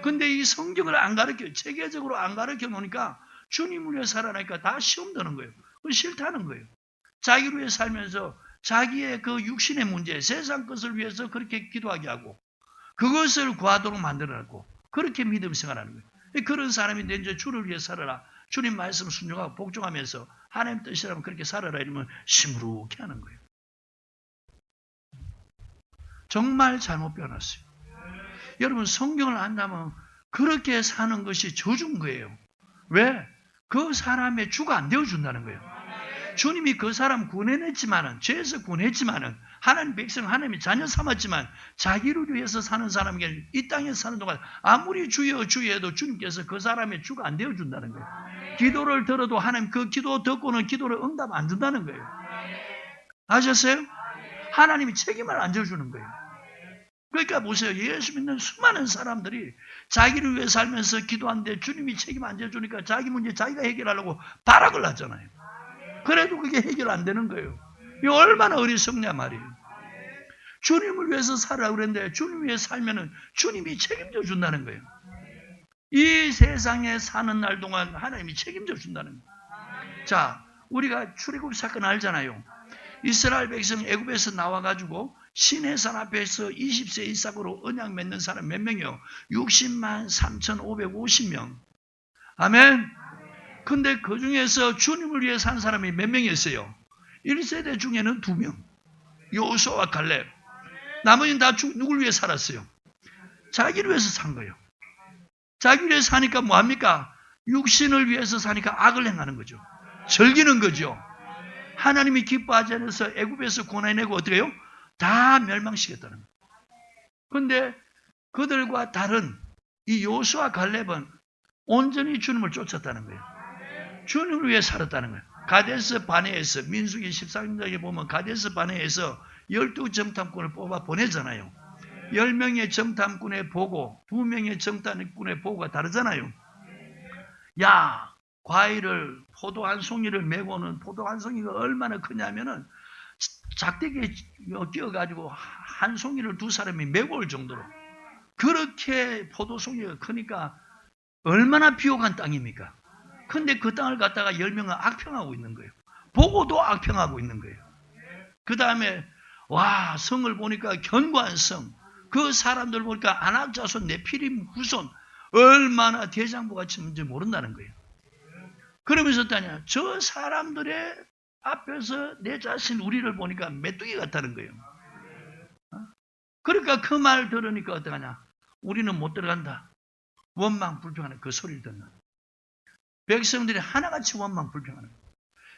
Speaker 1: 근데 이 성경을 안 가르쳐요. 체계적으로 안 가르쳐 놓으니까 주님을 위해 살아나니까 다 시험 드는 거예요. 그건 싫다는 거예요. 자기를 위해 살면서 자기의 그 육신의 문제, 세상 것을 위해서 그렇게 기도하게 하고 그것을 구하도록 만들어놨고 그렇게 믿음 생활하는 거예요. 그런 사람이 이제 주를 위해 살아라. 주님 말씀 순종하고 복종하면서 하나님 뜻이라면 그렇게 살아라 이러면 시무룩해 하는 거예요. 정말 잘못 배워놨어요. 여러분 성경을 안다면 그렇게 사는 것이 저주인 거예요. 왜? 그 사람의 주가 안 되어준다는 거예요. 주님이 그 사람 구원했지만은 죄에서 구원했지만은 하나님 백성 하나님의 자녀 삼았지만 자기를 위해서 사는 사람에게 이 땅에 사는 동안 아무리 주여 주여해도 주님께서 그 사람의 주가 안 되어준다는 거예요. 기도를 들어도 하나님 그 기도 듣고는 기도를 응답 안 준다는 거예요. 아셨어요? 하나님이 책임을 안 져주는 거예요. 그러니까 보세요. 예수 믿는 수많은 사람들이 자기를 위해 살면서 기도하는데 주님이 책임 안 져주니까 자기 문제 자기가 해결하려고 발악을 하잖아요. 그래도 그게 해결 안 되는 거예요. 이 얼마나 어리석냐 말이에요. 주님을 위해서 살아 그랬는데 주님 위해 살면은 주님이 책임져 준다는 거예요. 이 세상에 사는 날 동안 하나님이 책임져 준다는 거예요. 자, 우리가 출애굽 사건 알잖아요. 이스라엘 백성 애굽에서 나와가지고 시내산 앞에서 20세 이상으로 언약 맺는 사람 몇 명이요? 60만 3,550명. 아멘. 근데 그 중에서 주님을 위해 산 사람이 몇 명이었어요? 1세대 중에는 2명. 여호수아와 갈렙. 나머지는 다 누굴 위해 살았어요? 자기를 위해서 산 거예요. 자기를 위해서 사니까 뭐합니까? 육신을 위해서 사니까 악을 행하는 거죠. 즐기는 거죠. 하나님이 기뻐하지 않아서 애굽에서 고난내고 어떻게 해요? 다 멸망시켰다는 거예요. 그런데 그들과 다른 이 여호수아 갈렙은 온전히 주님을 쫓았다는 거예요. 주님을 위해 살았다는 거예요. 가데스 바네에서 민수기 14장에 보면 가데스 바네에서 12정탐꾼을 뽑아 보내잖아요. 10명의 정탐꾼의 보고 2명의 정탐꾼의 보고가 다르잖아요. 야, 과일을 포도 한 송이를 메고는 포도 한 송이가 얼마나 크냐면은 작대기에 끼어가지고 한 송이를 2사람이 메고 올 정도로 그렇게 포도 송이가 크니까 얼마나 비옥한 땅입니까? 근데 그 땅을 갖다가 10명은 악평하고 있는 거예요. 보고도 악평하고 있는 거예요. 그 다음에 와, 성을 보니까 견고한 성. 그 사람들 보니까 아낙자손, 네피림 후손 얼마나 대장부같이 뭔지 모른다는 거예요. 그러면서 따냐, 저 사람들의 앞에서 내 자신 우리를 보니까 메뚜기 같다는 거예요. 그러니까 그 말 들으니까 어떡하냐? 우리는 못 들어간다. 원망 불평하는 그 소리를 듣는 백성들이 하나같이 원망 불평하는 거예요.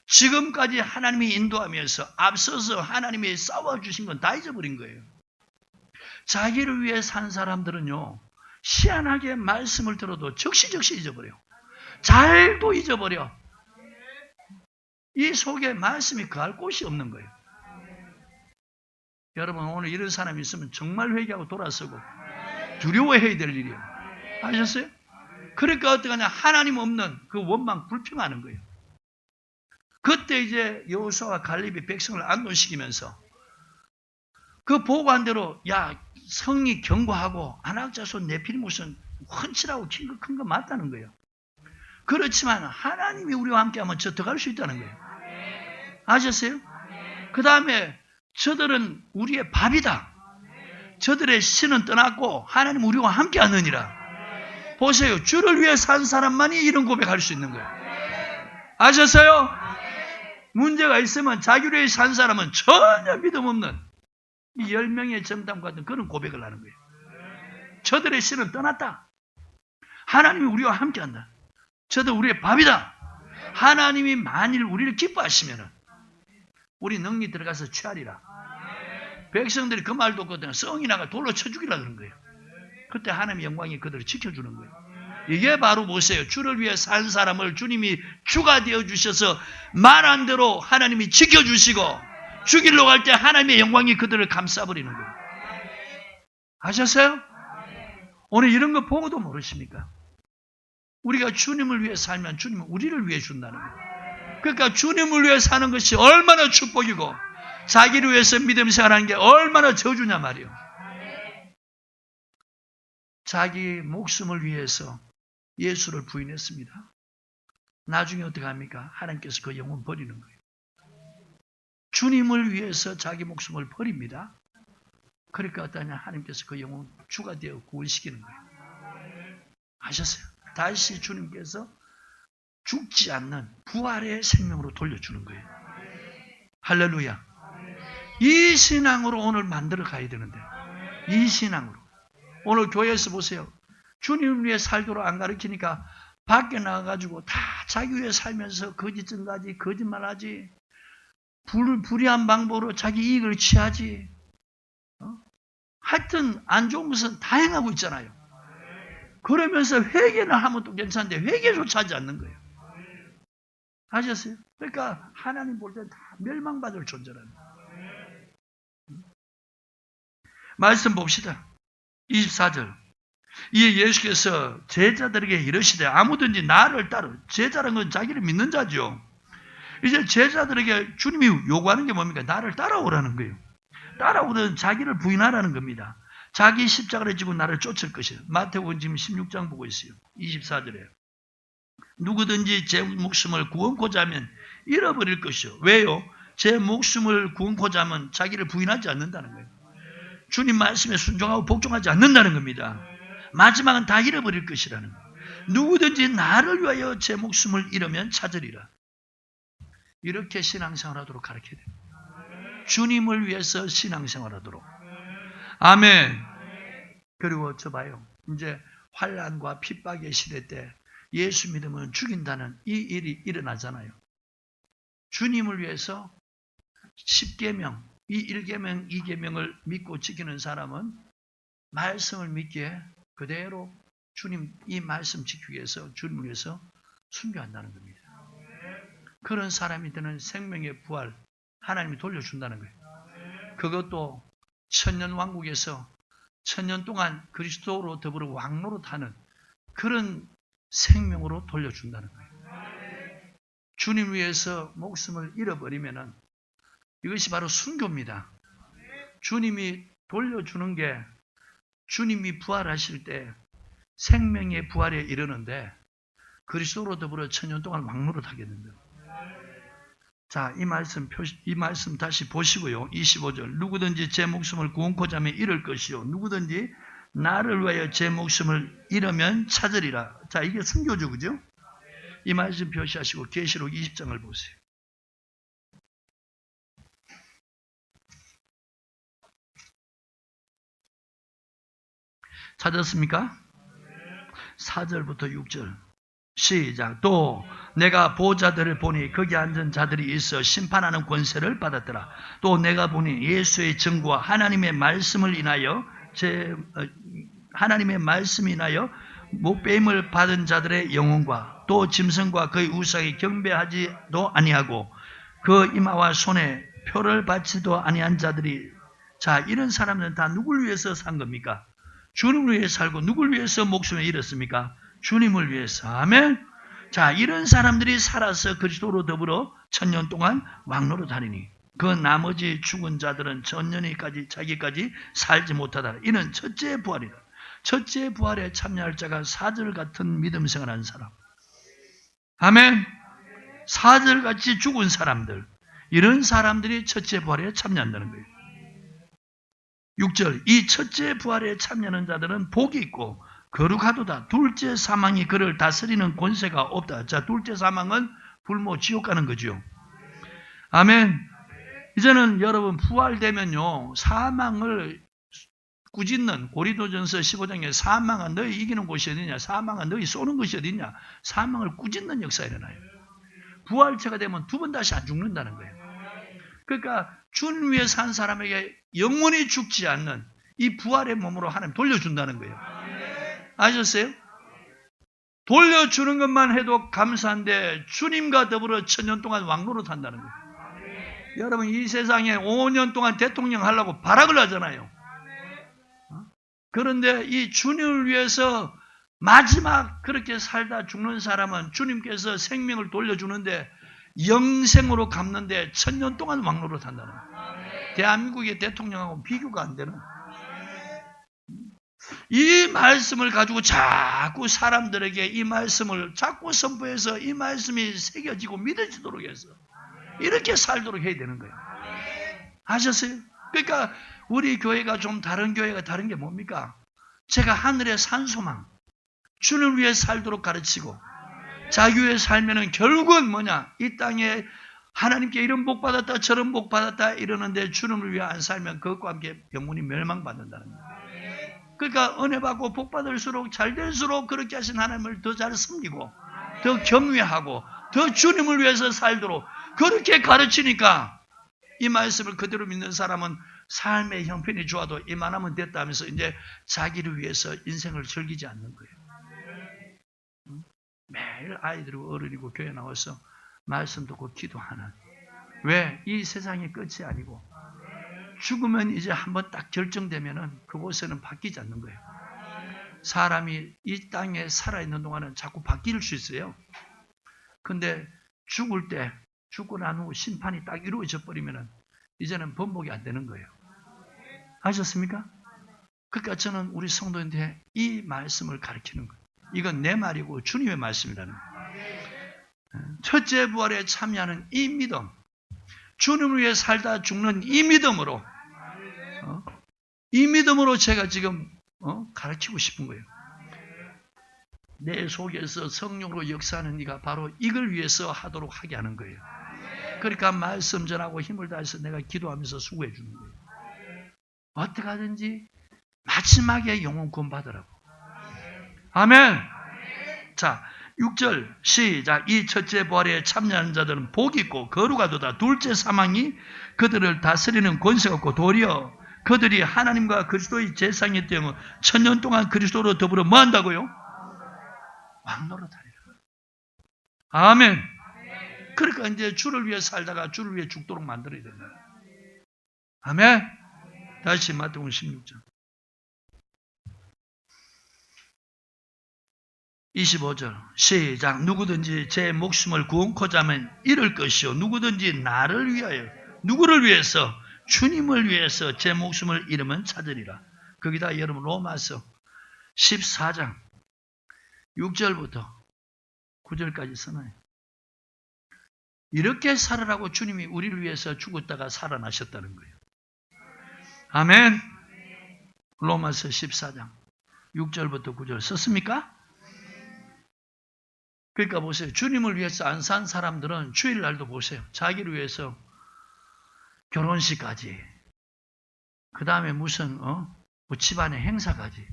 Speaker 1: 지금까지 하나님이 인도하면서 앞서서 하나님이 싸워주신 건 다 잊어버린 거예요. 자기를 위해 산 사람들은요, 희한하게 말씀을 들어도 적시적시 잊어버려요. 잘도 잊어버려. 이 속에 말씀이 거할 곳이 없는 거예요. 여러분, 오늘 이런 사람이 있으면 정말 회개하고 돌아서고 두려워해야 될 일이에요. 아셨어요? 그러니까 어떡하냐? 하나님 없는 그 원망 불평하는 거예요. 그때 이제 여호수아와 갈렙이 백성을 안도시키면서 그 보고한 대로 야, 성이 견고하고 아낙자손 네피림우선 훤칠하고 큰 거 맞다는 거예요. 그렇지만 하나님이 우리와 함께하면 저 더 갈 수 있다는 거예요. 아셨어요? 그 다음에 저들은 우리의 밥이다. 저들의 신은 떠났고 하나님 우리와 함께하느니라. 보세요. 주를 위해 산 사람만이 이런 고백할 수 있는 거예요. 아셨어요? 문제가 있으면 자기를 위해 산 사람은 전혀 믿음 없는 이 10명의 정탐 같은 그런 고백을 하는 거예요. 저들의 신은 떠났다. 하나님이 우리와 함께한다. 저도 우리의 밥이다. 하나님이 만일 우리를 기뻐하시면 우리 능히 들어가서 취하리라. 백성들이 그 말 듣거든 썽이 나가 돌로 쳐 죽이라 그런 거예요. 그때 하나님의 영광이 그들을 지켜주는 거예요. 이게 바로 보세요. 주를 위해 산 사람을 주님이 주가 되어주셔서 말한 대로 하나님이 지켜주시고 죽이러 갈 때 하나님의 영광이 그들을 감싸버리는 거예요. 아셨어요? 오늘 이런 거 보고도 모르십니까? 우리가 주님을 위해 살면 주님은 우리를 위해 준다는 거예요. 그러니까 주님을 위해 사는 것이 얼마나 축복이고 자기를 위해서 믿음 생활하는 게 얼마나 저주냐 말이에요. 자기 목숨을 위해서 예수를 부인했습니다. 나중에 어떻게 합니까? 하나님께서 그 영혼 버리는 거예요. 주님을 위해서 자기 목숨을 버립니다. 그러니까 어떠냐? 하나님께서 그 영혼 주가 되어 구원시키는 거예요. 아셨어요? 다시 주님께서 죽지 않는 부활의 생명으로 돌려주는 거예요. 할렐루야. 이 신앙으로 오늘 만들어 가야 되는데, 이 신앙으로. 오늘 교회에서 보세요. 주님을 위해 살도록 안 가르치니까 밖에 나가가지고 다 자기 위해 살면서 거짓증가지, 거짓말하지, 불의한 방법으로 자기 이익을 취하지. 하여튼 안 좋은 것은 다 행하고 있잖아요. 그러면서 회개를 하면 또 괜찮은데 회개조차 하지 않는 거예요. 아셨어요? 그러니까 하나님 볼 때 다 멸망받을 존재라는 거예요. 말씀 봅시다. 24절. 이에 예수께서 제자들에게 이르시되 아무든지 나를 따르. 제자라는 건 자기를 믿는 자죠. 이제 제자들에게 주님이 요구하는 게 뭡니까? 나를 따라오라는 거예요. 따라오든 자기를 부인하라는 겁니다. 자기 십자가를 지고 나를 쫓을 것이에요. 마태복음 지금 16장 보고 있어요. 24절에. 누구든지 제 목숨을 구원코자 하면 잃어버릴 것이요. 왜요? 제 목숨을 구원코자 하면 자기를 부인하지 않는다는 거예요. 주님 말씀에 순종하고 복종하지 않는다는 겁니다. 마지막은 다 잃어버릴 것이라는 거예요. 누구든지 나를 위하여 제 목숨을 잃으면 찾으리라. 이렇게 신앙생활하도록 가르쳐야 됩니다. 주님을 위해서 신앙생활하도록. 아멘. 그리고 저 봐요. 이제 환난과 핍박의 시대 때 예수 믿으면 죽인다는 이 일이 일어나잖아요. 주님을 위해서 10계명, 이 1계명, 2계명을 믿고 지키는 사람은 말씀을 믿기에 그대로 주님 이 말씀 지키기 위해서 주님을 위해서 순교한다는 겁니다. 그런 사람이 되는 생명의 부활 하나님이 돌려준다는 거예요. 그것도 천년왕국에서 천년 동안 그리스도로 더불어 왕노릇하는 그런 생명으로 돌려준다는 거예요. 주님 위해서 목숨을 잃어버리면은 이것이 바로 순교입니다. 주님이 돌려주는 게 주님이 부활하실 때 생명의 부활에 이르는데 그리스도로 더불어 천년 동안 왕노릇하게 된다. 자, 이 말씀 다시 보시고요. 25절. 누구든지 제 목숨을 구원코자 하면 잃을 것이요. 누구든지 나를 위하여 제 목숨을 잃으면 찾으리라. 자, 이게 순교죠, 그죠? 이 말씀 표시하시고 계시록 20장을 보세요. 찾았습니까? 4절부터 6절. 시작. 또 내가 보좌들을 보니 거기 앉은 자들이 있어 심판하는 권세를 받았더라. 또 내가 보니 예수의 증거와 하나님의 말씀을 인하여 목배임을 받은 자들의 영혼과 또 짐승과 그의 우상에 경배하지도 아니하고 그 이마와 손에 표를 받지도 아니한 자들이. 자, 이런 사람들은 다 누굴 위해서 산 겁니까? 주님을 위해서 살고 누굴 위해서 목숨을 잃었습니까? 주님을 위해서. 아멘. 자, 이런 사람들이 살아서 그리스도로 더불어 천년 동안 왕노릇하리니 그 나머지 죽은 자들은 천년이까지 자기까지 살지 못하다. 이는 첫째 부활이다. 첫째 부활에 참여할 자가 사절 같은 믿음 생활하는 사람. 아멘. 사절같이 죽은 사람들, 이런 사람들이 첫째 부활에 참여한다는 거예요. 6절. 이 첫째 부활에 참여하는 자들은 복이 있고 거룩하도다. 둘째 사망이 그를 다스리는 권세가 없다. 자, 둘째 사망은 불모 지옥 가는 거죠. 아멘. 이제는 여러분 부활되면요, 사망을 꾸짖는 고린도전서 15장에 사망은 너희 이기는 곳이 어디냐, 사망은 너희 쏘는 것이 어디냐, 사망을 꾸짖는 역사가 일어나요. 부활체가 되면 두 번 다시 안 죽는다는 거예요. 그러니까 주님 위해 산 사람에게 영원히 죽지 않는 이 부활의 몸으로 하나님 돌려준다는 거예요. 아셨어요? 돌려주는 것만 해도 감사한데 주님과 더불어 천년 동안 왕노릇 한다는 거예요. 여러분, 이 세상에 5년 동안 대통령 하려고 발악을 하잖아요. 그런데 이 주님을 위해서 마지막 그렇게 살다 죽는 사람은 주님께서 생명을 돌려주는데 영생으로 갚는데 천년 동안 왕노릇 한다는 거예요. 대한민국의 대통령하고 비교가 안 되는. 이 말씀을 가지고 자꾸 사람들에게 이 말씀을 자꾸 선포해서 이 말씀이 새겨지고 믿어지도록 해서 이렇게 살도록 해야 되는 거예요. 아셨어요? 그러니까 우리 교회가 좀 다른 교회가 다른 게 뭡니까? 제가 하늘의 산소망, 주님을 위해 살도록 가르치고 자기 위해 살면은 결국은 뭐냐? 이 땅에 하나님께 이런 복 받았다 저런 복 받았다 이러는데 주님을 위해 안 살면 그것과 함께 영혼이 멸망받는다는 거예요. 그러니까 은혜 받고 복 받을수록 잘 될수록 그렇게 하신 하나님을 더 잘 섬기고 더 경외하고 더 주님을 위해서 살도록 그렇게 가르치니까 이 말씀을 그대로 믿는 사람은 삶의 형편이 좋아도 이만하면 됐다 하면서 이제 자기를 위해서 인생을 즐기지 않는 거예요. 매일 아이들이고 어른이고 교회 나와서 말씀 듣고 기도하는. 왜? 이 세상이 끝이 아니고 죽으면 이제 한번 딱 결정되면은 그곳에는 바뀌지 않는 거예요. 사람이 이 땅에 살아있는 동안은 자꾸 바뀔 수 있어요. 근데 죽을 때, 죽고 난 후 심판이 딱 이루어져 버리면은 이제는 번복이 안 되는 거예요. 아셨습니까? 그러니까 저는 우리 성도인데 이 말씀을 가르치는 거예요. 이건 내 말이고 주님의 말씀이라는 거예요. 첫째 부활에 참여하는 이 믿음, 주님을 위해 살다 죽는 이 믿음으로, 이 믿음으로 제가 지금 가르치고 싶은 거예요. 내 속에서 성령으로 역사하는 네가 바로 이걸 위해서 하도록 하게 하는 거예요. 그러니까 말씀 전하고 힘을 다해서 내가 기도하면서 수고해 주는 거예요. 어떻게 하든지 마지막에 영혼 구원 받으라고. 아멘. 자, 6절 시작. 이 첫째 부활에 참여하는 자들은 복이 있고 거룩하도다. 둘째 사망이 그들을 다스리는 권세가 없고 도리어 그들이 하나님과 그리스도의 제사장이 되면 1000년 동안 그리스도로 더불어 뭐 한다고요? 왕노릇하리라. 아멘. 그러니까 이제 주를 위해 살다가 주를 위해 죽도록 만들어야 된다. 아멘. 다시 마태복음 16장 25절 시작. 누구든지 제 목숨을 구원코자 하면 잃을 것이요 누구든지 나를 위하여, 누구를 위해서? 주님을 위해서 제 목숨을 잃으면 찾으리라. 거기다 여러분 로마서 14장 6절부터 9절까지 써놔요. 이렇게 살아라고 주님이 우리를 위해서 죽었다가 살아나셨다는 거예요. 아멘. 로마서 14장 6절부터 9절 썼습니까? 그러니까 보세요. 주님을 위해서 안 산 사람들은 주일날도 보세요. 자기를 위해서 결혼식까지, 그 다음에 무슨 뭐 집안의 행사까지,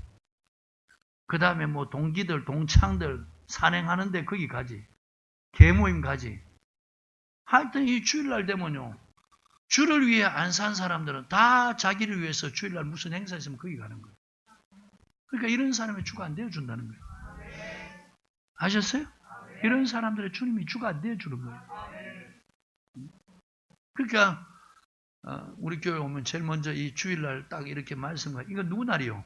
Speaker 1: 그 다음에 뭐 동기들, 동창들 산행하는데 거기까지, 계모임까지. 하여튼 이 주일날 되면요, 주를 위해 안 산 사람들은 다 자기를 위해서 주일날 무슨 행사 있으면 거기 가는 거예요. 그러니까 이런 사람이 주가 안 되어준다는 거예요. 아셨어요? 이런 사람들의 주님이 주가 안 되어주는 거예요. 그러니까 우리 교회 오면 제일 먼저 이 주일날 딱 이렇게 말씀하고, 이거 누구 날이요?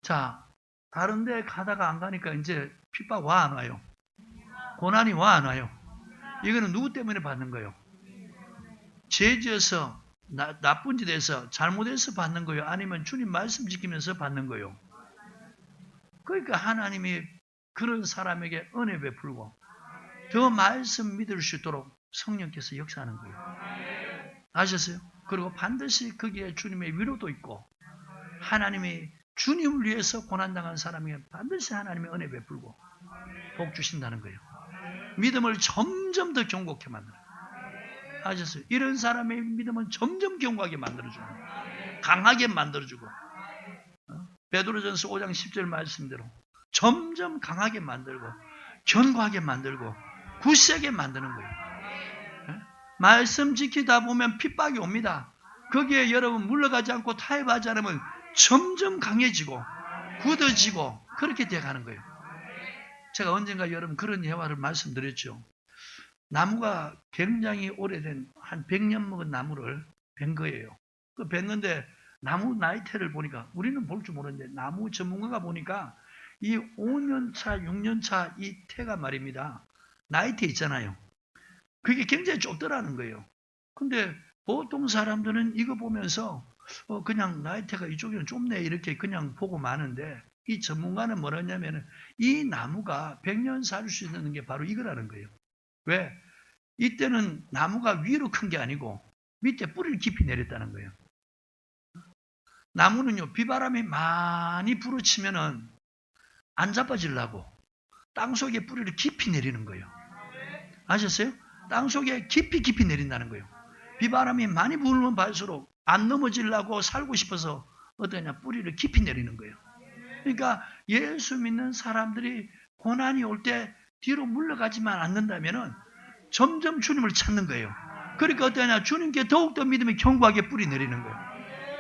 Speaker 1: 자, 다른 데 가다가 안 가니까 이제 핍박 와 안 와요? 고난이 와 안 와요? 이거는 누구 때문에 받는 거예요? 죄지어서, 나쁜 짓 해서, 잘못해서 받는 거예요? 아니면 주님 말씀 지키면서 받는 거예요? 그러니까 하나님이 그런 사람에게 은혜 베풀고 더 말씀 믿을 수 있도록 성령께서 역사하는 거예요. 아셨어요? 그리고 반드시 거기에 주님의 위로도 있고, 하나님이 주님을 위해서 고난당한 사람에게 반드시 하나님의 은혜 베풀고 복 주신다는 거예요. 믿음을 점점 더 견고하게 만들어요. 아셨어요? 이런 사람의 믿음은 점점 견고하게 만들어주고 강하게 만들어주고, 베드로전서 5장 10절 말씀대로 점점 강하게 만들고 견고하게 만들고 굳세게 만드는 거예요. 말씀 지키다 보면 핍박이 옵니다. 거기에 여러분 물러가지 않고 타협하지 않으면 점점 강해지고 굳어지고 그렇게 돼가는 거예요. 제가 언젠가 여러분 그런 예화를 말씀드렸죠. 나무가 굉장히 오래된 한 100년 먹은 나무를 벤 거예요. 그 벤는데 나무 나이테를 보니까, 우리는 볼 줄 모르는데 나무 전문가가 보니까 이 5년차, 6년차 이 태가 말입니다. 나이테 있잖아요. 그게 굉장히 좁더라는 거예요. 근데 보통 사람들은 이거 보면서 그냥 나이테가 이쪽에는 좁네 이렇게 그냥 보고 마는데, 이 전문가는 뭐라냐면 이 나무가 100년 살 수 있는 게 바로 이거라는 거예요. 왜? 이때는 나무가 위로 큰 게 아니고 밑에 뿌리를 깊이 내렸다는 거예요. 나무는요, 비바람이 많이 불어치면은 안 자빠지려고 땅속에 뿌리를 깊이 내리는 거예요. 아셨어요? 땅속에 깊이 내린다는 거예요. 비바람이 많이 불면 발수록 안 넘어지려고 살고 싶어서 어떠냐, 뿌리를 깊이 내리는 거예요. 그러니까 예수 믿는 사람들이 고난이 올 때 뒤로 물러가지만 않는다면은 점점 주님을 찾는 거예요. 그러니까 어떠냐, 주님께 더욱더 믿음이 견고하게 뿌리 내리는 거예요.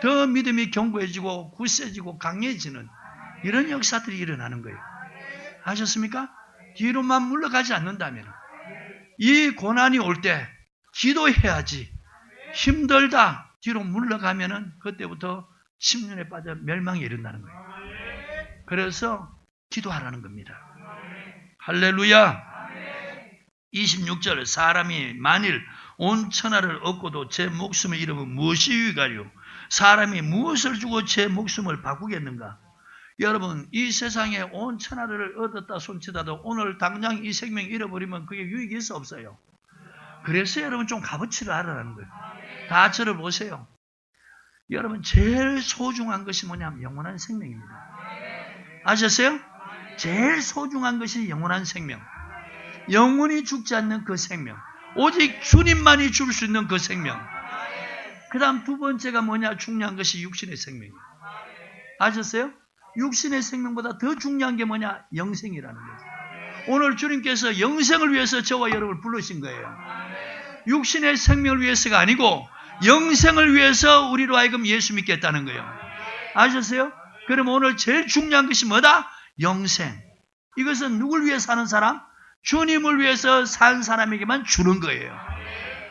Speaker 1: 더 믿음이 견고해지고 굳세지고 강해지는 이런 역사들이 일어나는 거예요. 아셨습니까? 뒤로만 물러가지 않는다면 이 고난이 올 때 기도해야지, 힘들다, 뒤로 물러가면은 그때부터 10년에 빠져 멸망에 이른다는 거예요. 그래서 기도하라는 겁니다. 할렐루야. 26절 사람이 만일 온 천하를 얻고도 제 목숨을 잃으면 무엇이 유익하리요? 사람이 무엇을 주고 제 목숨을 바꾸겠는가? 여러분 이 세상에 온 천하를 얻었다 손치다도 오늘 당장 이 생명 잃어버리면 그게 유익이 있어 없어요. 그래서 여러분 좀 값어치를 알아라는 거예요. 다 저를 보세요. 여러분 제일 소중한 것이 뭐냐면 영원한 생명입니다. 아셨어요? 제일 소중한 것이 영원한 생명. 영원히 죽지 않는 그 생명. 오직 주님만이 줄 수 있는 그 생명. 그 다음 두 번째가 뭐냐? 중요한 것이 육신의 생명이에요. 아셨어요? 육신의 생명보다 더 중요한 게 뭐냐? 영생이라는 거예요. 오늘 주님께서 영생을 위해서 저와 여러분을 부르신 거예요. 육신의 생명을 위해서가 아니고 영생을 위해서 우리로 하여금 예수 믿게 했다는 거예요. 아셨어요? 그럼 오늘 제일 중요한 것이 뭐다? 영생. 이것은 누굴 위해 사는 사람? 주님을 위해서 산 사람에게만 주는 거예요.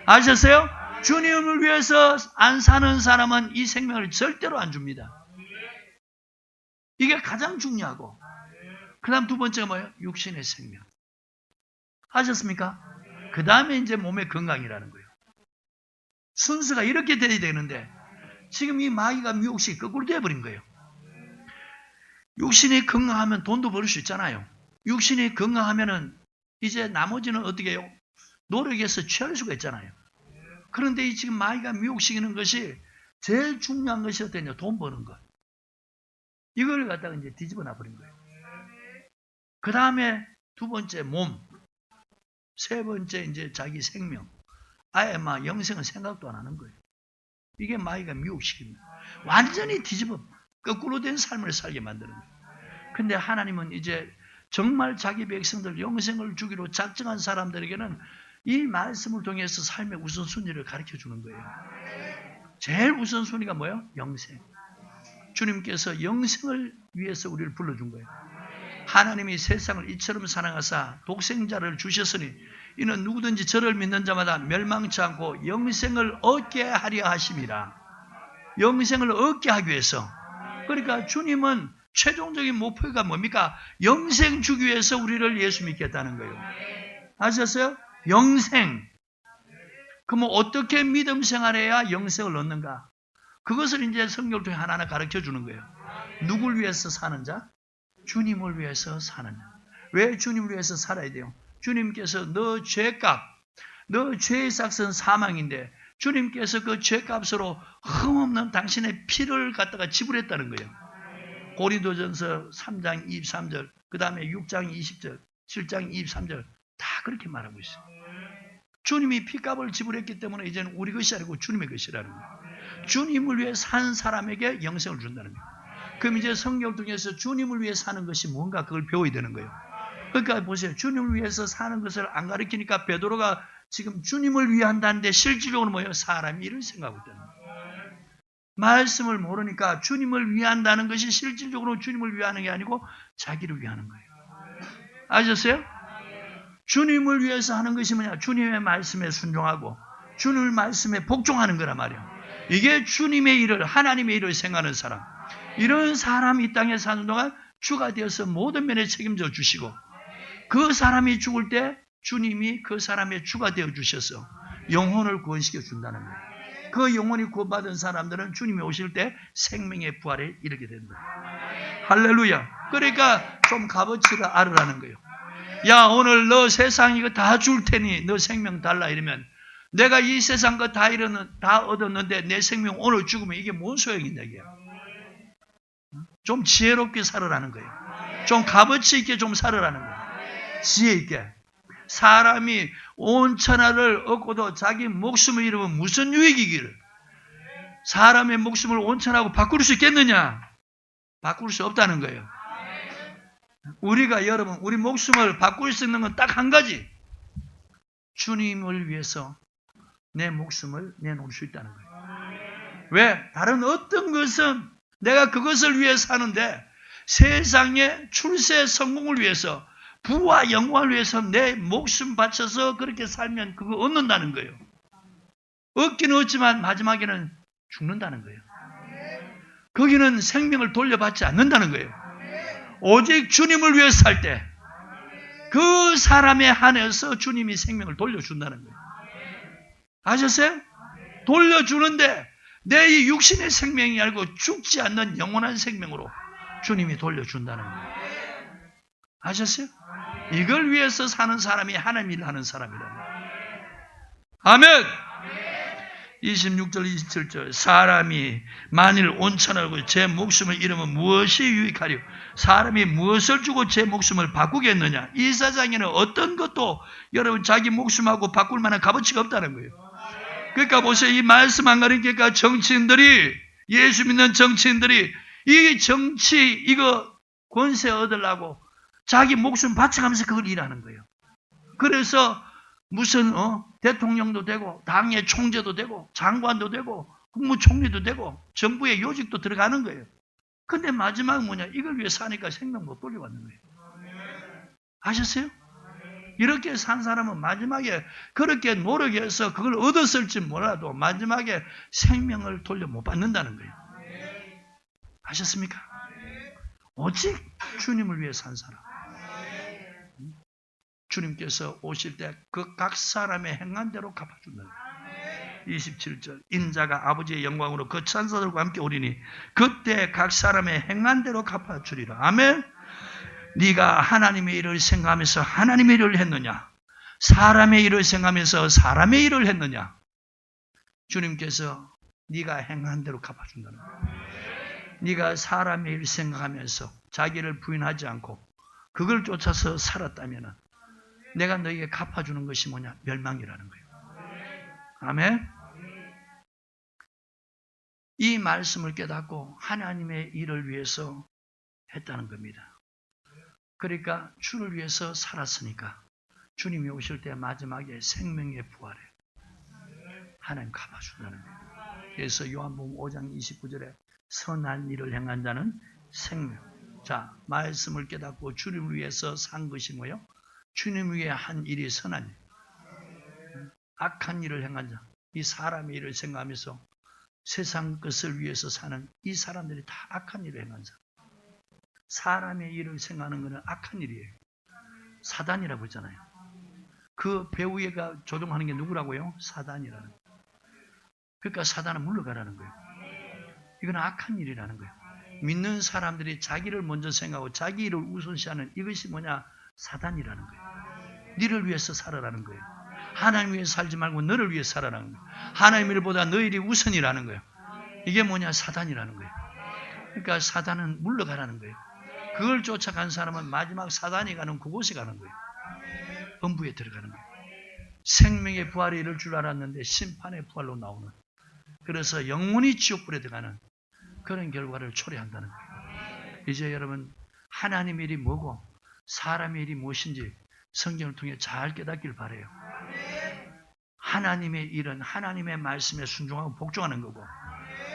Speaker 1: 아셨어요? 주님을 위해서 안 사는 사람은 이 생명을 절대로 안 줍니다. 이게 가장 중요하고 그 다음 두 번째가 뭐예요? 육신의 생명. 아셨습니까? 그 다음에 이제 몸의 건강이라는 거예요. 순서가 이렇게 돼야 되는데 지금 이 마귀가 미혹시 거꾸로 되어버린 거예요. 육신이 건강하면 돈도 벌 수 있잖아요. 육신이 건강하면은 이제 나머지는 어떻게 해요? 노력해서 취할 수가 있잖아요. 그런데 이 지금 마귀가 미혹시키는 것이 제일 중요한 것이 어떠냐? 돈 버는 것. 이걸 갖다가 이제 뒤집어 놔버린 거예요. 그 다음에 두 번째 몸. 세 번째 이제 자기 생명. 아예 막 영생은 생각도 안 하는 거예요. 이게 마귀가 미혹시킵니다. 완전히 뒤집어 거꾸로 된 삶을 살게 만드는 거예요. 근데 하나님은 이제 정말 자기 백성들 영생을 주기로 작정한 사람들에게는 이 말씀을 통해서 삶의 우선순위를 가르쳐 주는 거예요. 제일 우선순위가 뭐예요? 영생. 주님께서 영생을 위해서 우리를 불러준 거예요. 하나님이 세상을 이처럼 사랑하사 독생자를 주셨으니 이는 누구든지 저를 믿는 자마다 멸망치 않고 영생을 얻게 하려 하심이라. 영생을 얻게 하기 위해서. 그러니까 주님은 최종적인 목표가 뭡니까? 영생 주기 위해서 우리를 예수 믿겠다는 거예요. 아셨어요? 영생. 그러면 어떻게 믿음 생활해야 영생을 얻는가? 그것을 이제 성경을 통해 하나하나 가르쳐 주는 거예요. 누굴 위해서 사는 자? 주님을 위해서 사는 자. 왜 주님을 위해서 살아야 돼요? 주님께서 너 죄값, 너 죄의 삭은 사망인데 주님께서 그 죄값으로 흠없는 당신의 피를 갖다가 지불했다는 거예요. 고린도전서 3장 23절, 그 다음에 6장 20절, 7장 23절 다 그렇게 말하고 있어요. 주님이 피값을 지불했기 때문에 이제는 우리 것이 아니고 주님의 것이라는 거예요. 주님을 위해 산 사람에게 영생을 준다는 거예요. 그럼 이제 성경을 통해서 주님을 위해 사는 것이 뭔가 그걸 배워야 되는 거예요. 그러니까 보세요. 주님을 위해서 사는 것을 안 가르치니까 베드로가 지금 주님을 위해 한다는데 실질적으로 뭐예요? 사람이 이를 생각하고 있다는 거예요. 말씀을 모르니까 주님을 위한다는 것이 실질적으로 주님을 위하는 게 아니고 자기를 위하는 거예요. 아셨어요? 주님을 위해서 하는 것이 뭐냐? 주님의 말씀에 순종하고 주님의 말씀에 복종하는 거란 말이에요. 이게 주님의 일을, 하나님의 일을 생각하는 사람. 이런 사람이 이 땅에 사는 동안 주가 되어서 모든 면에 책임져 주시고 그 사람이 죽을 때 주님이 그 사람의 주가 되어 주셔서 영혼을 구원시켜 준다는 거예요. 그 영혼이 구원받은 사람들은 주님이 오실 때 생명의 부활에 이르게 된다. 할렐루야. 그러니까 좀 값어치를 알으라는 거예요. 야, 오늘 너 세상 이거 다 줄 테니 너 생명 달라 이러면 내가 이 세상 거 다 얻었는데 내 생명 오늘 죽으면 이게 뭔 소용이냐 이게. 좀 지혜롭게 살으라는 거예요. 좀 값어치 있게 좀 살으라는 거예요. 지혜 있게. 사람이 온 천하를 얻고도 자기 목숨을 잃으면 무슨 유익이기를. 사람의 목숨을 온 천하고 바꿀 수 있겠느냐? 바꿀 수 없다는 거예요. 우리가 여러분 우리 목숨을 바꿀 수 있는 건 딱 한 가지. 주님을 위해서 내 목숨을 내놓을 수 있다는 거예요. 왜? 다른 어떤 것은 내가 그것을 위해 사는데 세상의 출세 성공을 위해서 부와 영광을 위해서 내 목숨 바쳐서 그렇게 살면 그거 얻는다는 거예요. 얻기는 얻지만 마지막에는 죽는다는 거예요. 거기는 생명을 돌려받지 않는다는 거예요. 오직 주님을 위해 살 때 그 사람에 한해서 주님이 생명을 돌려준다는 거예요. 아셨어요? 돌려주는데 내 이 육신의 생명이 아니고 죽지 않는 영원한 생명으로 주님이 돌려준다는 거예요. 아셨어요? 이걸 위해서 사는 사람이 하나님 일을 하는 사람이라는 거예요. 아멘! 26절 27절 사람이 만일 온천하고 제 목숨을 잃으면 무엇이 유익하리요? 사람이 무엇을 주고 제 목숨을 바꾸겠느냐? 이 세상에는 어떤 것도 여러분 자기 목숨하고 바꿀 만한 값어치가 없다는 거예요. 그러니까 보세요. 이 말씀 안 가르치니까 정치인들이 예수 믿는 정치인들이 이 정치 이거 권세 얻으려고 자기 목숨 바쳐가면서 그걸 일하는 거예요. 그래서 무슨 대통령도 되고 당의 총재도 되고 장관도 되고 국무총리도 되고 정부의 요직도 들어가는 거예요. 근데 마지막은 뭐냐? 이걸 위해 사니까 생명 못 돌려받는 거예요. 아셨어요? 이렇게 산 사람은 마지막에 그렇게 노력해서 그걸 얻었을지 몰라도 마지막에 생명을 돌려 못 받는다는 거예요. 아셨습니까? 오직 주님을 위해 산 사람. 주님께서 오실 때 그 각 사람의 행한 대로 갚아준다. 27절 인자가 아버지의 영광으로 그 천사들과 함께 오리니 그때 각 사람의 행한 대로 갚아주리라. 아멘. 네가 하나님의 일을 생각하면서 하나님의 일을 했느냐? 사람의 일을 생각하면서 사람의 일을 했느냐? 주님께서 네가 행한 대로 갚아준다는 거예요. 네가 사람의 일을 생각하면서 자기를 부인하지 않고 그걸 쫓아서 살았다면 내가 너에게 갚아주는 것이 뭐냐? 멸망이라는 거예요. 아멘. 이 말씀을 깨닫고 하나님의 일을 위해서 했다는 겁니다. 그러니까 주를 위해서 살았으니까 주님이 오실 때 마지막에 생명의 부활에 하나님 갚아준다는 거예요. 그래서 요한복음 5장 29절에 선한 일을 행한 자는 생명. 자, 말씀을 깨닫고 주님을 위해서 산 것이 뭐예요? 주님을 위해 한 일이 선한 일. 악한 일을 행한 자, 이 사람의 일을 생각하면서 세상 것을 위해서 사는 이 사람들이 다 악한 일을 행한 자. 사람의 일을 생각하는 것은 악한 일이에요. 사단이라고 했잖아요. 그 배우가 조종하는 게 누구라고요? 사단이라는 거예요. 그러니까 사단은 물러가라는 거예요. 이건 악한 일이라는 거예요. 믿는 사람들이 자기를 먼저 생각하고 자기 일을 우선시하는 이것이 뭐냐? 사단이라는 거예요. 너를 위해서 살아라는 거예요. 하나님 위해서 살지 말고 너를 위해서 살아라는 거예요. 하나님 일보다 너 일이 우선이라는 거예요. 이게 뭐냐? 사단이라는 거예요. 그러니까 사단은 물러가라는 거예요. 그걸 쫓아간 사람은 마지막 사단이 가는 그곳에 가는 거예요. 음부에 들어가는 거예요. 생명의 부활에 이를 줄 알았는데 심판의 부활로 나오는, 그래서 영원히 지옥불에 들어가는 그런 결과를 초래한다는 거예요. 이제 여러분 하나님의 일이 뭐고 사람의 일이 무엇인지 성경을 통해 잘 깨닫길 바라요. 하나님의 일은 하나님의 말씀에 순종하고 복종하는 거고,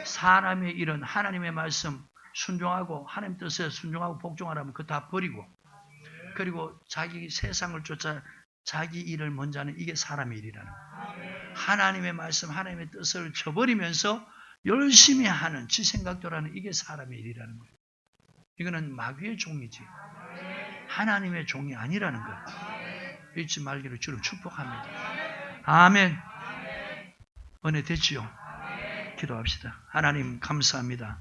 Speaker 1: 사람의 일은 하나님의 말씀 순종하고 하나님 뜻에 순종하고 복종하라면 그거 다 버리고, 그리고 자기 세상을 쫓아 자기 일을 먼저 하는, 이게 사람의 일이라는 거예요. 하나님의 말씀 하나님의 뜻을 저버리면서 열심히 하는 지 생각대로 하는, 이게 사람의 일이라는 거예요. 이거는 마귀의 종이지 하나님의 종이 아니라는 거예요. 잊지 말기를 주로 축복합니다. 아멘. 은혜 됐지요? 기도합시다. 하나님 감사합니다.